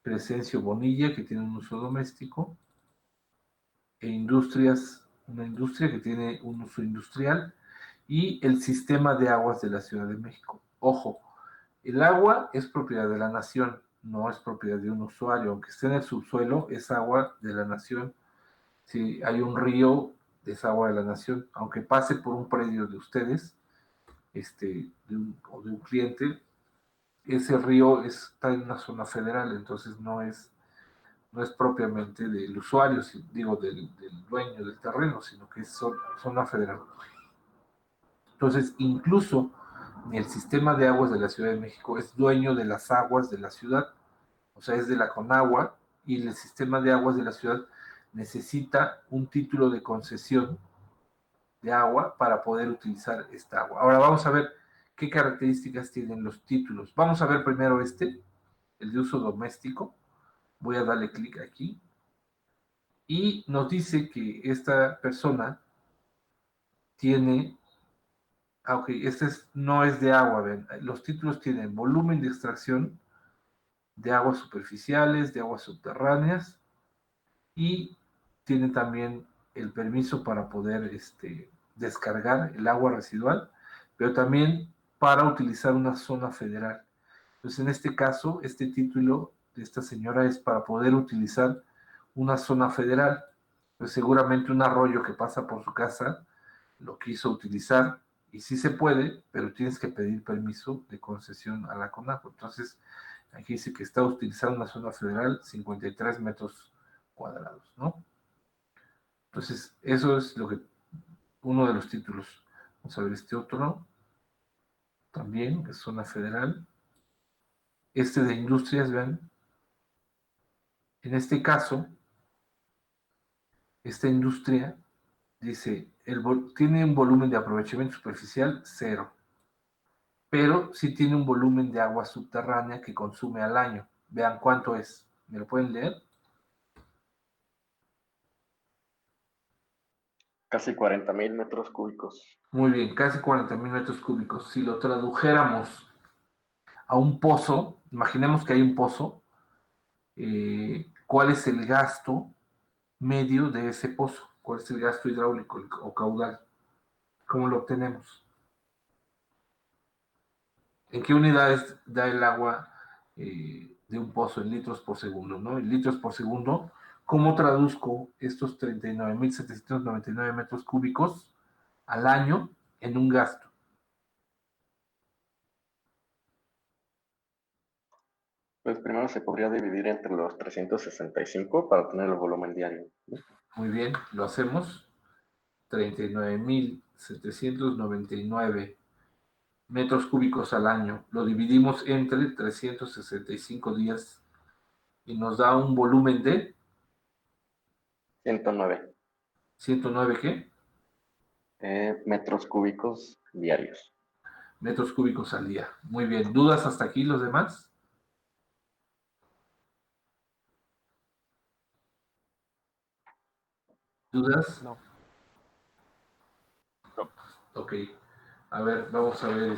Crescencio Bonilla, que tiene un uso doméstico, e una industria que tiene un uso industrial, y el Sistema de Aguas de la Ciudad de México. Ojo, el agua es propiedad de la nación, no es propiedad de un usuario, aunque esté en el subsuelo, es agua de la nación. Si hay un río, es agua de la nación, aunque pase por un predio de ustedes, o de un cliente, ese río está en una zona federal, entonces no es propiamente del usuario, del dueño del terreno, sino que es zona federal. Entonces, incluso el sistema de aguas de la Ciudad de México es dueño de las aguas de la ciudad, o sea, es de la Conagua, y el sistema de aguas de la ciudad necesita un título de concesión de agua para poder utilizar esta agua. Ahora vamos a ver qué características tienen los títulos. Vamos a ver primero el de uso doméstico. Voy a darle clic aquí. Y nos dice que esta persona tiene... ok, no es de agua, ven. Los títulos tienen volumen de extracción de aguas superficiales, de aguas subterráneas, y tiene también el permiso para poder descargar el agua residual, pero también para utilizar una zona federal. Entonces, en este caso, este título de esta señora es para poder utilizar una zona federal. Pues seguramente un arroyo que pasa por su casa lo quiso utilizar, y sí se puede, pero tienes que pedir permiso de concesión a la CONAGUA. Entonces, aquí dice que está utilizando una zona federal 53 metros cuadrados, ¿no? Entonces, eso es uno de los títulos. Vamos a ver este otro, también es zona federal. Este de industrias, vean. En este caso, esta industria dice, tiene un volumen de aprovechamiento superficial 0, pero sí tiene un volumen de agua subterránea que consume al año. Vean cuánto es. ¿Me lo pueden leer? Casi 40,000 metros cúbicos. Muy bien, casi 40,000 metros cúbicos. Si lo tradujéramos a un pozo, imaginemos que hay un pozo, ¿cuál es el gasto medio de ese pozo? ¿Cuál es el gasto hidráulico o caudal? ¿Cómo lo obtenemos? ¿En qué unidades da el agua de un pozo? En litros por segundo, ¿no? En litros por segundo ¿cómo traduzco estos 39.799 metros cúbicos al año en un gasto? Pues primero se podría dividir entre los 365 para tener el volumen diario, ¿no? Muy bien, lo hacemos. 39.799 metros cúbicos al año. Lo dividimos entre 365 días y nos da un volumen de 109 109, ¿qué? metros cúbicos diarios. Metros cúbicos al día. Muy bien. ¿Dudas hasta aquí los demás? ¿Dudas? No. Ok. A ver, vamos a ver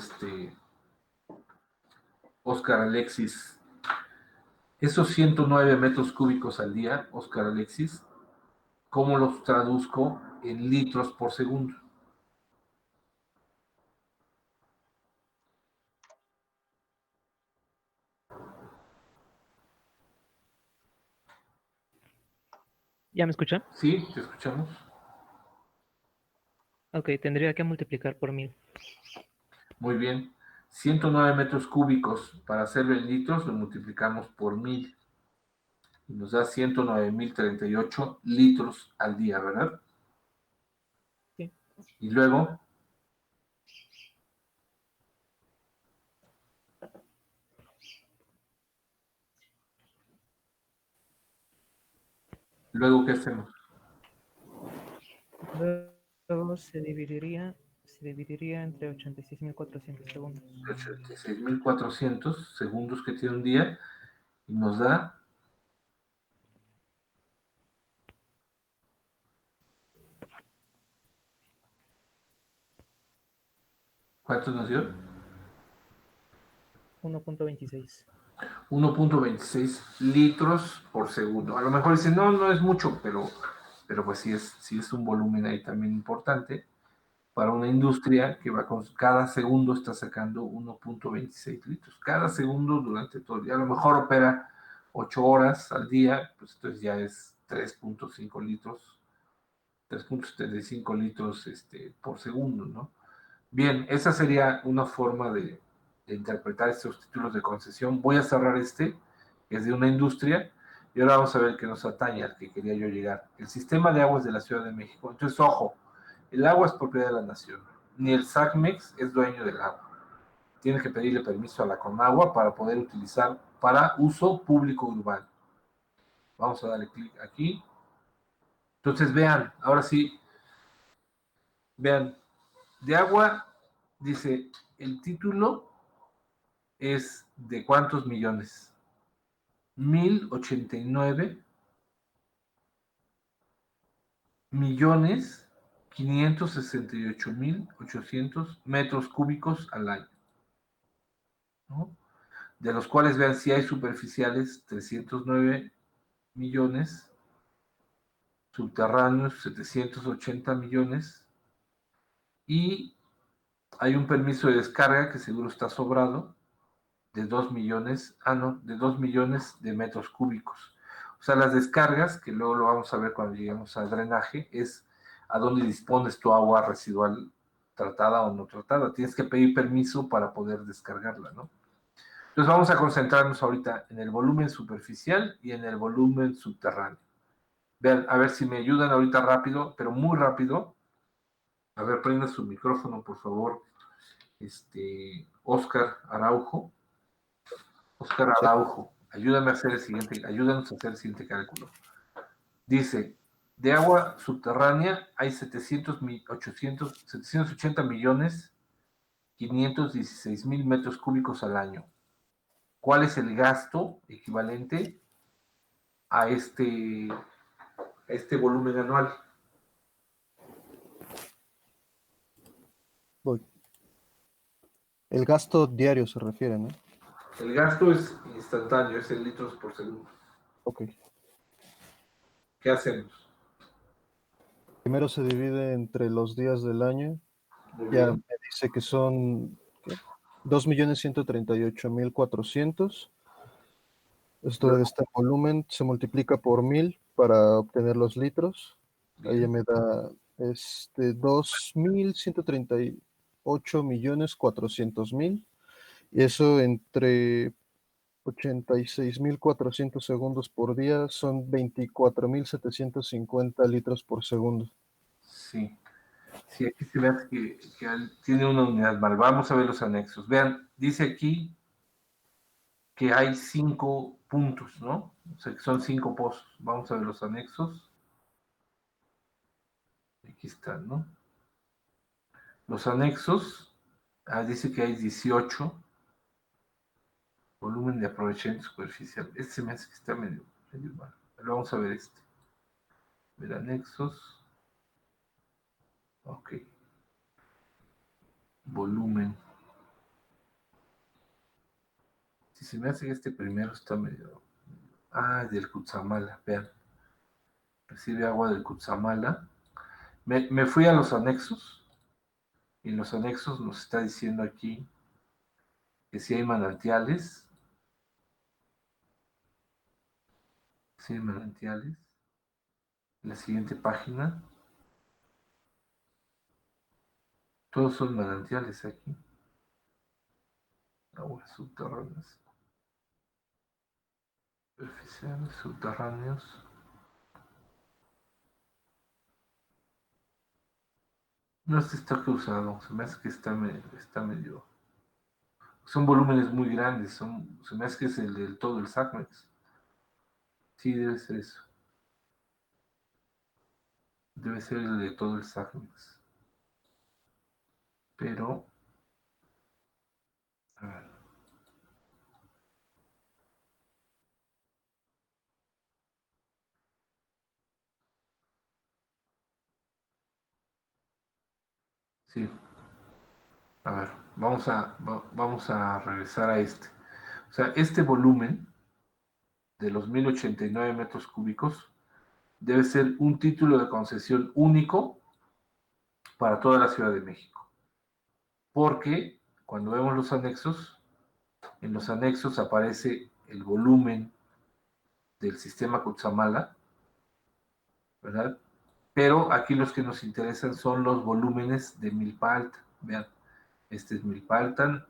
Oscar Alexis. Esos 109 metros cúbicos al día, Oscar Alexis, ¿cómo los traduzco en litros por segundo? ¿Ya me escuchan? Sí, te escuchamos. Ok, tendría que multiplicar por 1000. Muy bien. 109 metros cúbicos, para hacerlo en litros, lo multiplicamos por 1000. Y nos da 109.038 litros al día, ¿verdad? Sí. Y luego, ¿qué hacemos? Luego se dividiría entre 86.400 segundos. 86.400 segundos que tiene un día y nos da ¿cuánto nos dio? 1.26. 1.26 litros por segundo. A lo mejor dicen, no, no es mucho, pero pues sí es un volumen ahí también importante para una industria que va con cada segundo está sacando 1.26 litros. Cada segundo durante todo el día. A lo mejor opera 8 horas al día, pues entonces ya es 3.5 litros, 3.75 litros por segundo, ¿no? Bien, esa sería una forma de interpretar estos títulos de concesión. Voy a cerrar que es de una industria, y ahora vamos a ver qué nos atañe, al que quería yo llegar. El sistema de aguas de la Ciudad de México. Entonces, ojo, el agua es propiedad de la nación. Ni el SACMEX es dueño del agua. Tiene que pedirle permiso a la Conagua para poder utilizar para uso público urbano. Vamos a darle clic aquí. Entonces, vean, ahora sí, vean, de agua, dice, el título es de ¿cuántos millones? 1.089.568.800 metros cúbicos al año, ¿no? De los cuales, vean, si hay superficiales, 309 millones, subterráneos, 780 millones, y hay un permiso de descarga que seguro está sobrado, de 2 millones, de 2 millones de metros cúbicos. O sea, las descargas, que luego lo vamos a ver cuando lleguemos al drenaje, es a dónde dispones tu agua residual tratada o no tratada. Tienes que pedir permiso para poder descargarla, ¿no? Entonces vamos a concentrarnos ahorita en el volumen superficial y en el volumen subterráneo. Vean, a ver si me ayudan ahorita rápido, pero muy rápido. A ver, prenda su micrófono, por favor. Oscar Araujo. Oscar Araujo, ayúdanos a hacer el siguiente cálculo. Dice, de agua subterránea hay 780 millones 516 mil metros cúbicos al año. ¿Cuál es el gasto equivalente a este volumen anual? Voy. El gasto diario se refiere, ¿no? El gasto es instantáneo, es en litros por segundo. Ok. ¿Qué hacemos? Primero se divide entre los días del año. Muy Ya bien. me dice que son 2.138.400. Esto debe estar en volumen. Se multiplica por 1000 para obtener los litros. Ella me da 2.138.400.000. Y eso entre 86.400 segundos por día son 24.750 litros por segundo. Sí. Sí, aquí se ve que tiene una unidad mal. Vamos a ver los anexos. Vean, dice aquí que hay 5 puntos, ¿no? O sea, que son 5 pozos. Vamos a ver los anexos. Aquí están, ¿no? Los anexos, dice que hay 18. Volumen de aprovechamiento superficial. Este se me hace que está medio mal. Pero vamos a ver este. Ver anexos. Ok. Volumen. Si se me hace que este primero está medio... del Cutzamala, vean. Recibe agua del Cutzamala. Me fui a los anexos. Y en los anexos nos está diciendo aquí que si hay manantiales. Si hay manantiales. En la siguiente página. Todos son manantiales aquí. Aguas subterráneas. Superficiales, subterráneos. No, este está cruzado. Se me hace que está medio. Son volúmenes muy grandes. Se me hace que es el del todo el SACMEX. Sí, debe ser eso. Debe ser el de todo el SACMEX. Pero. A ver. Sí. A ver, vamos a regresar a este. O sea, este volumen de los 1089 metros cúbicos debe ser un título de concesión único para toda la Ciudad de México. Porque cuando vemos los anexos, en los anexos aparece el volumen del sistema Cutzamala, ¿verdad? Pero aquí los que nos interesan son los volúmenes de Milpa Alta. Vean, este es Milpa Alta,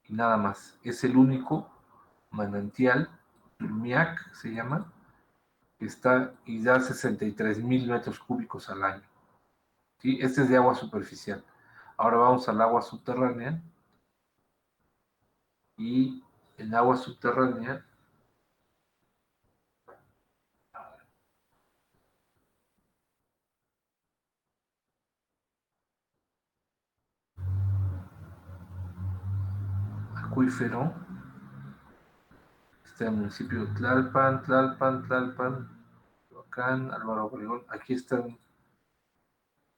y nada más. Es el único manantial, Tulmiac se llama, que está y da 63,000 metros cúbicos al año. ¿Sí? Este es de agua superficial. Ahora vamos al agua subterránea. Y en agua subterránea acuífero. Está el municipio de Tlalpan, Tehuacán, Álvaro Obregón. Aquí están,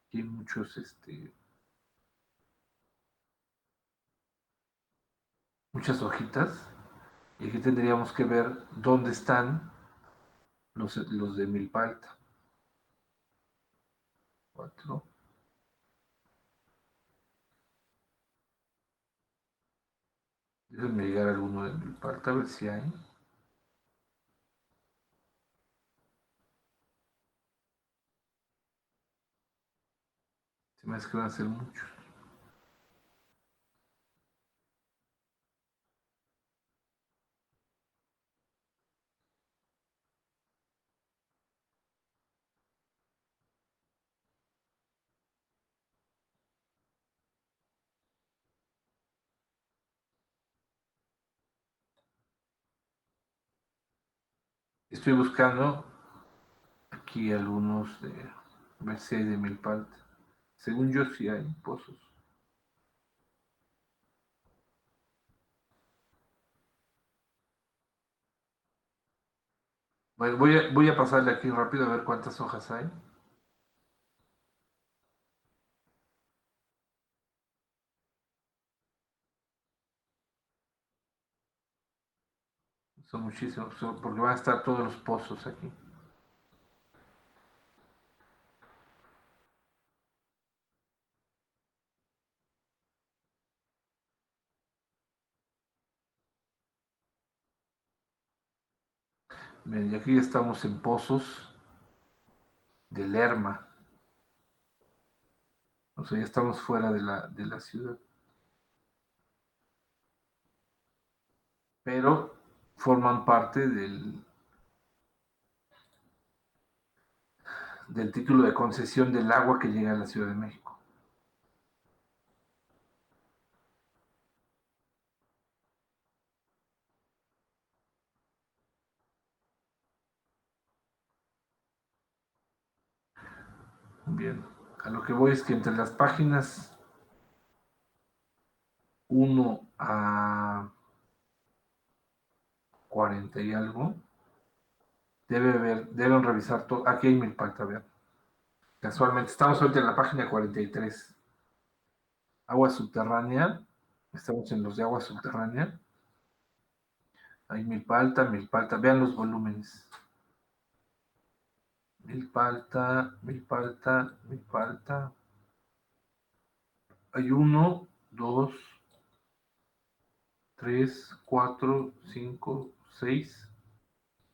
aquí hay muchos, muchas hojitas. Y aquí tendríamos que ver dónde están los de Milpa Alta. 4. Déjenme llegar a alguno de Milpa Alta, a ver si hay. Se me hace que van a ser muchos. Estoy buscando aquí algunos de Merced de Milpa Alta. Según yo sí hay pozos. Bueno, voy a pasarle aquí rápido a ver cuántas hojas hay. Son muchísimos, porque van a estar todos los pozos aquí. Y aquí estamos en Pozos de Lerma. O sea, ya estamos fuera de la ciudad. Pero forman parte del título de concesión del agua que llega a la Ciudad de México. Bien, a lo que voy es que entre las páginas 1 a 40 y algo, deben revisar todo. Aquí hay Milpalta, vean. Casualmente, estamos ahorita en la página 43. Agua subterránea. Estamos en los de agua subterránea. Hay Milpalta. Vean los volúmenes. Milpalta. Hay 1, 2, 3, 4, 5, 6.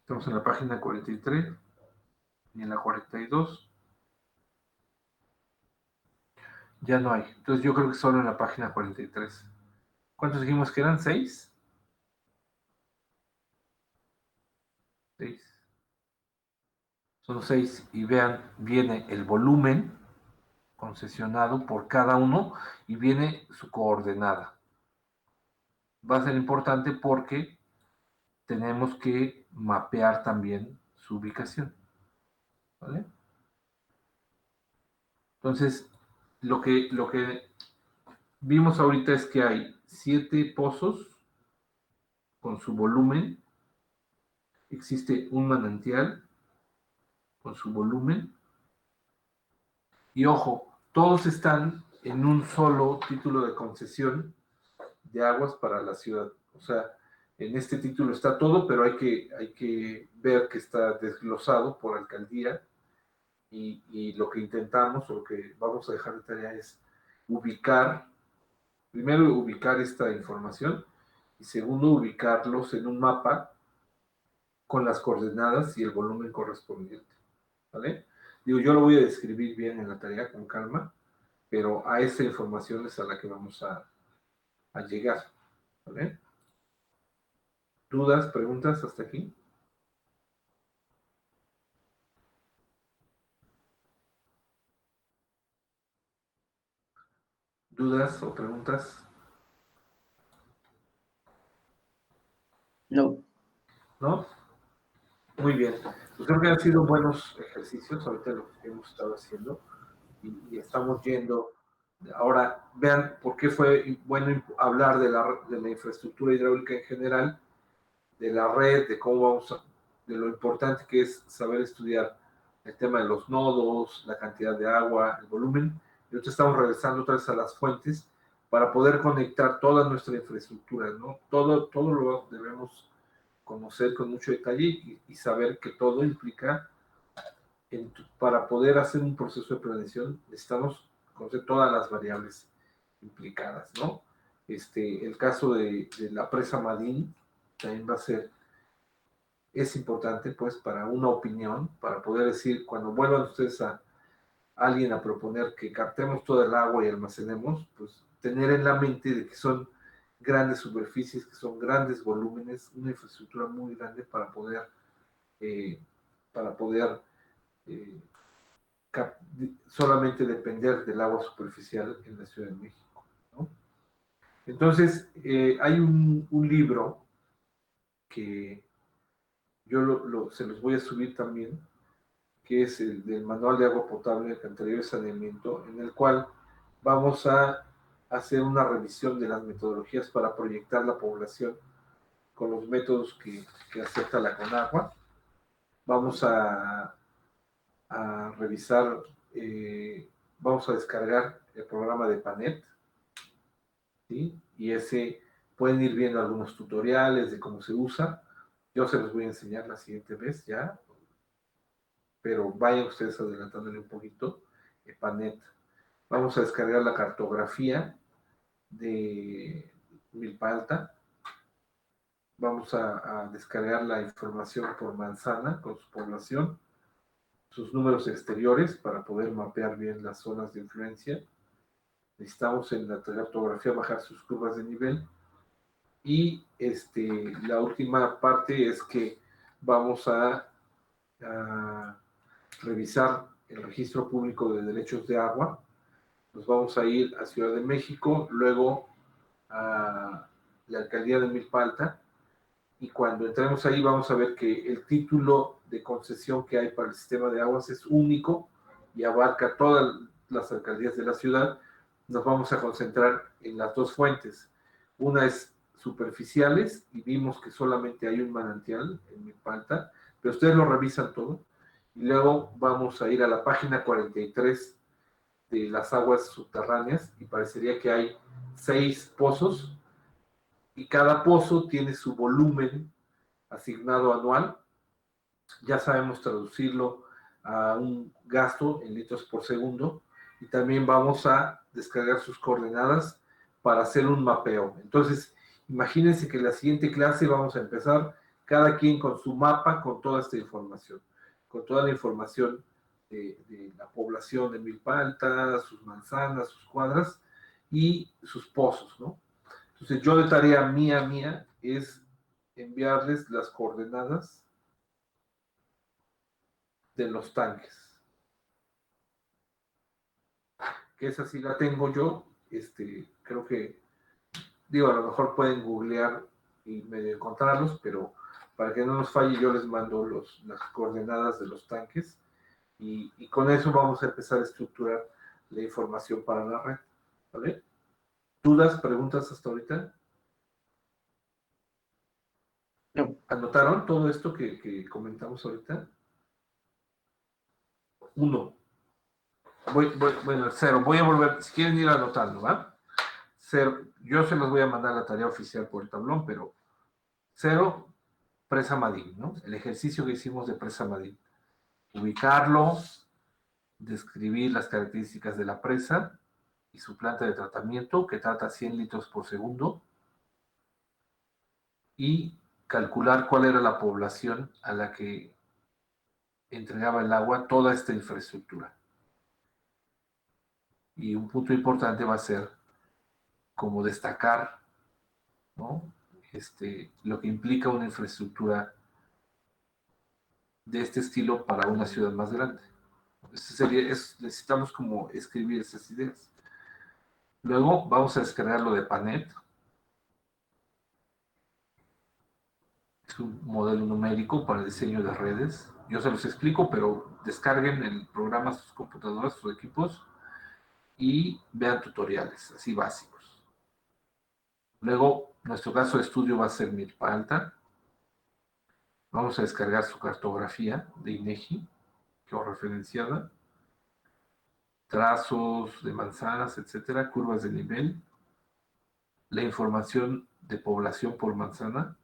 Estamos en la página 43 y en la 42. Ya no hay. Entonces yo creo que solo en la página 43. ¿Cuántos dijimos que eran? ¿6? 6. Son 6. Y vean, viene el volumen concesionado por cada uno y viene su coordenada. Va a ser importante porque tenemos que mapear también su ubicación. ¿Vale? Entonces, lo que vimos ahorita es que hay 7 pozos con su volumen. Existe un manantial con su volumen. Y ojo, todos están en un solo título de concesión de aguas para la ciudad. O sea, en este título está todo, pero hay que ver que está desglosado por alcaldía y lo que intentamos, o lo que vamos a dejar de tarea es primero ubicar esta información y segundo ubicarlos en un mapa con las coordenadas y el volumen correspondiente. ¿Vale? Digo, yo lo voy a describir bien en la tarea con calma, pero a esa información es a la que vamos a llegar. ¿Vale? ¿Dudas, preguntas hasta aquí? ¿Dudas o preguntas? No. ¿No? Muy bien. Pues creo que han sido buenos ejercicios ahorita lo que hemos estado haciendo y estamos yendo. Ahora, vean por qué fue bueno hablar de la infraestructura hidráulica en general, de la red, de cómo de lo importante que es saber estudiar el tema de los nodos, la cantidad de agua, el volumen. Y ahorita estamos regresando otra vez a las fuentes para poder conectar toda nuestra infraestructura, ¿no? Todo lo debemos conocer con mucho detalle y saber que todo implica, para poder hacer un proceso de prevención, necesitamos conocer todas las variables implicadas, ¿no? El caso de la presa Madín también es importante, pues, para una opinión, para poder decir, cuando vuelvan ustedes a alguien a proponer que captemos toda el agua y almacenemos, pues, tener en la mente de que son grandes superficies, que son grandes volúmenes, una infraestructura muy grande para poder eh, solamente depender del agua superficial en la Ciudad de México, ¿no? Entonces, hay un libro que yo se los voy a subir también, que es el del Manual de Agua Potable, Alcantarillado y Saneamiento, en el cual vamos a hacer una revisión de las metodologías para proyectar la población con los métodos que acepta la Conagua. Vamos a revisar, vamos a descargar el programa de PANET, ¿sí? Y ese pueden ir viendo algunos tutoriales de cómo se usa. Yo se los voy a enseñar la siguiente vez ya, pero vayan ustedes adelantándole un poquito. PANET. Vamos a descargar la cartografía de Milpa Alta, Vamos a descargar la información por manzana con su población, sus números exteriores para poder mapear bien las zonas de influencia. Necesitamos en la cartografía bajar sus curvas de nivel. Y la última parte es que vamos a revisar el registro público de derechos de agua. Nos vamos a ir a Ciudad de México, luego a la alcaldía de Milpalta, y cuando entremos ahí vamos a ver que el título de concesión que hay para el sistema de aguas es único y abarca todas las alcaldías de la ciudad. Nos vamos a concentrar en las dos fuentes. Una es superficiales, y vimos que solamente hay un manantial en Milpalta, pero ustedes lo revisan todo. Y luego vamos a ir a la página 43 de las aguas subterráneas, y parecería que hay 6 pozos, y cada pozo tiene su volumen asignado anual. Ya sabemos traducirlo a un gasto en litros por segundo, y también vamos a descargar sus coordenadas para hacer un mapeo. Entonces, imagínense que en la siguiente clase vamos a empezar cada quien con su mapa, con toda esta información, con toda la información de la población de Milpalta, sus manzanas, sus cuadras y sus pozos, ¿no? Entonces, yo de tarea mía es enviarles las coordenadas de los tanques. Que esa sí la tengo yo, creo que, digo, a lo mejor pueden googlear y medio encontrarlos, pero para que no nos falle yo les mando las coordenadas de los tanques, y con eso vamos a empezar a estructurar la información para la red, ¿vale? ¿Dudas, preguntas hasta ahorita? No. ¿Anotaron todo esto que comentamos ahorita? 1. Bueno, 0. Voy a volver, si quieren ir anotando, ¿va? 0. Yo se los voy a mandar la tarea oficial por el tablón, pero 0, presa Madín, ¿no? El ejercicio que hicimos de presa Madín. Ubicarlo, describir las características de la presa y su planta de tratamiento, que trata 100 litros por segundo, y calcular cuál era la población a la que entregaba el agua toda esta infraestructura. Y un punto importante va a ser como destacar, ¿no? Lo que implica una infraestructura de este estilo para una ciudad más grande. Necesitamos como escribir esas ideas. Luego vamos a descargar lo de Panet. Es un modelo numérico para el diseño de redes. Yo se los explico, pero descarguen el programa a sus computadoras, sus equipos, y vean tutoriales, así básicos. Luego, nuestro caso de estudio va a ser Milpalta. Vamos a descargar su cartografía de INEGI, georreferenciada, trazos de manzanas, etcétera, curvas de nivel, la información de población por manzana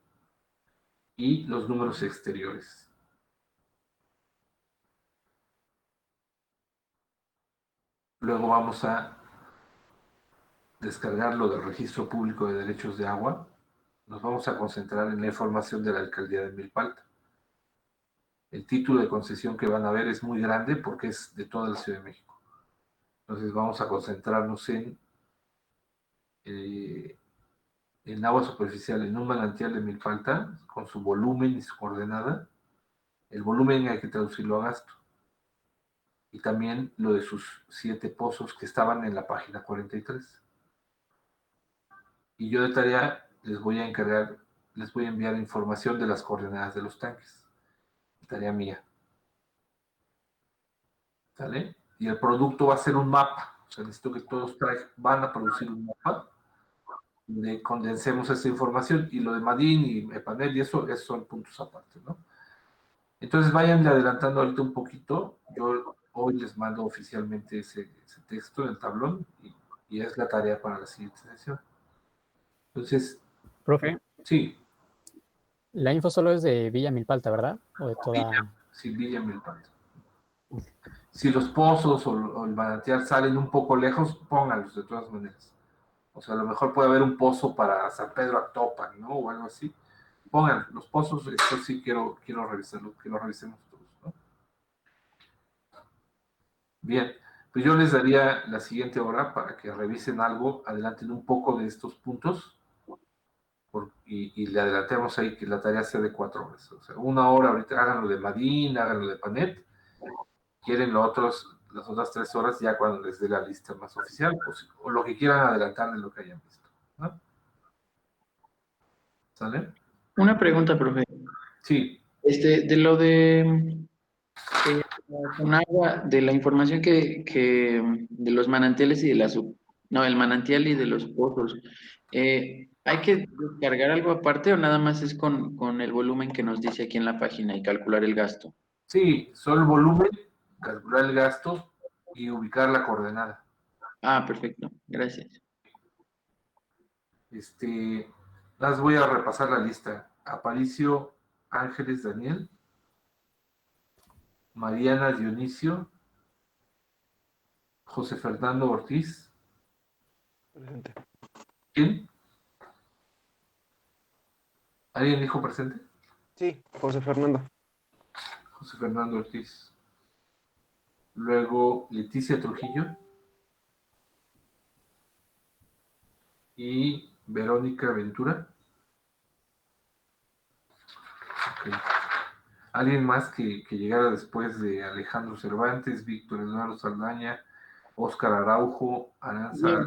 y los números exteriores. Luego vamos a descargar lo del registro público de derechos de agua. Nos vamos a concentrar en la información de la alcaldía de Milpalta. El título de concesión que van a ver es muy grande porque es de toda la Ciudad de México. Entonces vamos a concentrarnos en agua superficial, en un manantial de Milpalta, con su volumen y su coordenada. El volumen hay que traducirlo a gasto. Y también lo de sus 7 pozos que estaban en la página 43. Y yo de tarea les voy a enviar información de las coordenadas de los tanques. Tarea mía. ¿Sale? Y el producto va a ser un mapa. O sea, necesito que todos van a producir un mapa donde condensemos esa información, y lo de Madín y Epanel y eso son puntos aparte, ¿no? Entonces vayan adelantando ahorita un poquito. Yo hoy les mando oficialmente ese texto en el tablón, y es la tarea para la siguiente sesión. Entonces, profe, sí. La info solo es de Villa Milpalta, ¿verdad? O de toda... Villa Milpalta. Si los pozos o el manantial salen un poco lejos, pónganlos de todas maneras. O sea, a lo mejor puede haber un pozo para San Pedro Actopan, ¿no? O algo así. pongan los pozos, esto sí quiero revisarlo, que lo revisemos todos, ¿no? Bien, pues yo les daría la siguiente hora para que revisen algo, adelanten un poco de estos puntos y le adelantemos ahí que la tarea sea de 4 horas. O sea, 1 hora ahorita, háganlo de Madín, háganlo de Panet, quieren las otras 3 horas ya cuando les dé la lista más oficial, pues, o lo que quieran adelantar de lo que hayan visto, ¿no? ¿Sale? Una pregunta, profe. Sí. De lo de con agua, de la información de los manantiales y de no, el manantial y de los pozos, ¿hay que descargar algo aparte o nada más es con el volumen que nos dice aquí en la página y calcular el gasto? Sí, solo el volumen, calcular el gasto y ubicar la coordenada. Ah, perfecto, gracias. Las voy a repasar la lista. Aparicio Ángeles Daniel, Mariana Dionisio, José Fernando Ortiz. Presente. ¿Quién? ¿Alguien dijo presente? Sí, José Fernando. José Fernando Ortiz. Luego Leticia Trujillo y Verónica Ventura. Okay. Alguien más que llegara después de Alejandro Cervantes, Víctor Eduardo Saldaña, Óscar Araujo, Aranza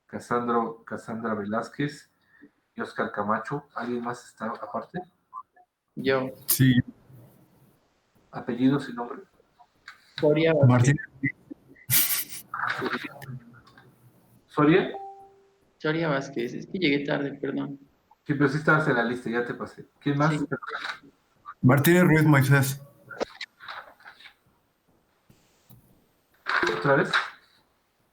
Alfaro, Cassandra Velázquez y Óscar Camacho. ¿Alguien más está aparte? Yo. Sí. ¿Apellidos y nombre? Soria Martín. ¿Soria? Soria Vázquez, es que llegué tarde, perdón. Sí, pero sí estabas en la lista, ya te pasé. ¿Quién más? Sí. Martínez Ruiz Moisés. ¿Otra vez?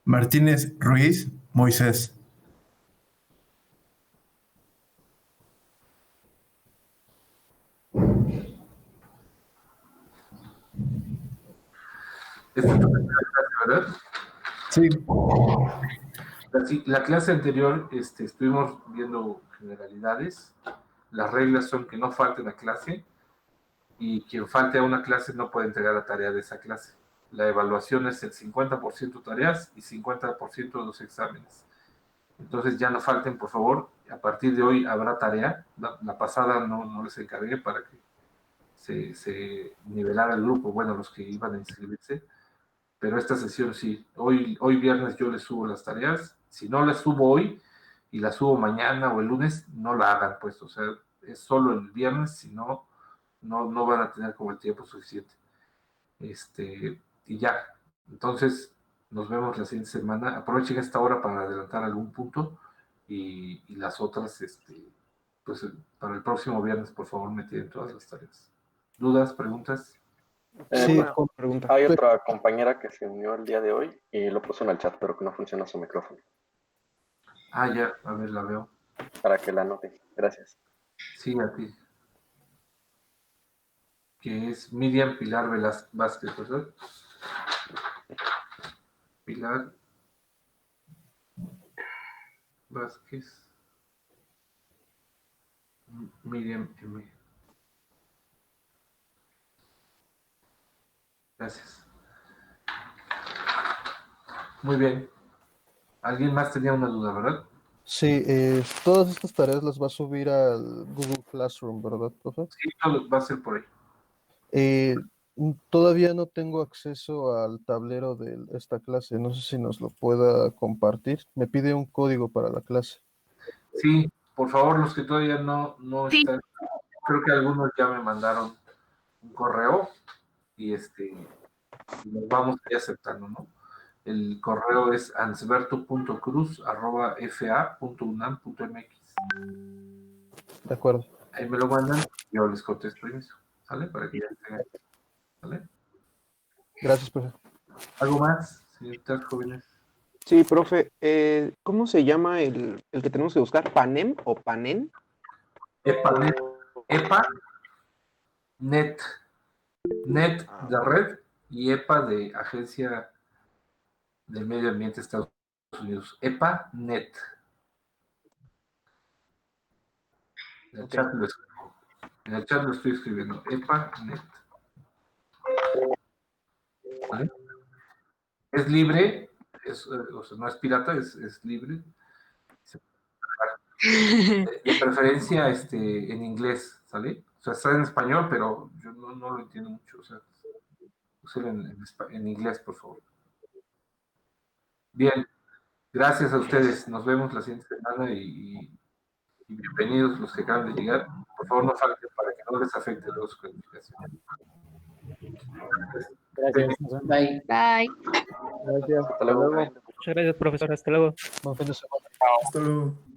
Martínez Ruiz Moisés. Esta es tu primera clase, ¿verdad? Sí. La clase anterior estuvimos viendo generalidades. Las reglas son que no falten a clase y quien falte a una clase no puede entregar la tarea de esa clase. La evaluación es el 50% tareas y 50% de los exámenes. Entonces ya no falten, por favor. A partir de hoy habrá tarea. La pasada no les encargué para que se nivelara el grupo, bueno, los que iban a inscribirse. Pero esta sesión sí. Hoy viernes yo les subo las tareas. Si no las subo hoy y las subo mañana o el lunes, no la hagan, pues. O sea, es solo el viernes, si no, no van a tener como el tiempo suficiente. Y ya. Entonces, nos vemos la siguiente semana. Aprovechen esta hora para adelantar algún punto y las otras, pues para el próximo viernes, por favor, me tienen todas las tareas. ¿Dudas, preguntas? Sí, pregunta. Hay otra compañera que se unió el día de hoy y lo puso en el chat, pero que no funciona su micrófono. Ah, ya, a ver, la veo. Para que la anote. Gracias. Sí, a ti. Que es Miriam Pilar Vázquez, ¿verdad? Pilar Vázquez. Miriam M. Gracias. Muy bien. ¿Alguien más tenía una duda, verdad? Sí, todas estas tareas las va a subir al Google Classroom, ¿verdad, profe? Sí, todo va a ser por ahí. Todavía no tengo acceso al tablero de esta clase, no sé si nos lo pueda compartir. Me pide un código para la clase. Sí, por favor, los que todavía no Sí. están, creo que algunos ya me mandaron un correo y los vamos a ir aceptando, ¿no? El correo es ansberto.cruz@fa.unam.mx. De acuerdo. Ahí me lo mandan, yo les contesto eso, ¿sale? Para que ya tengan, ¿sale? Gracias, profe. ¿Algo más, señoritas jóvenes? Sí, profe, ¿cómo se llama el que tenemos que buscar? ¿Panem o Panen? EPANET. EPANET. NET de red y EPA de Agencia del Medio Ambiente de Estados Unidos. EPANET. En el chat lo escribo. En el chat lo estoy escribiendo. EPANet. ¿Vale? Es libre, o sea, no es pirata, es libre. De preferencia en inglés, ¿sale? O sea, está en español, pero yo no lo entiendo mucho. O sea, úselo en inglés, por favor. Bien, gracias a ustedes. Nos vemos la siguiente semana y bienvenidos los que acaban de llegar. Por favor, no falten para que no les afecte luego su calificación. Gracias. Bye. Bye. Gracias. Hasta luego. Muchas gracias, profesor. Hasta luego. Buen fin de semana. Hasta luego.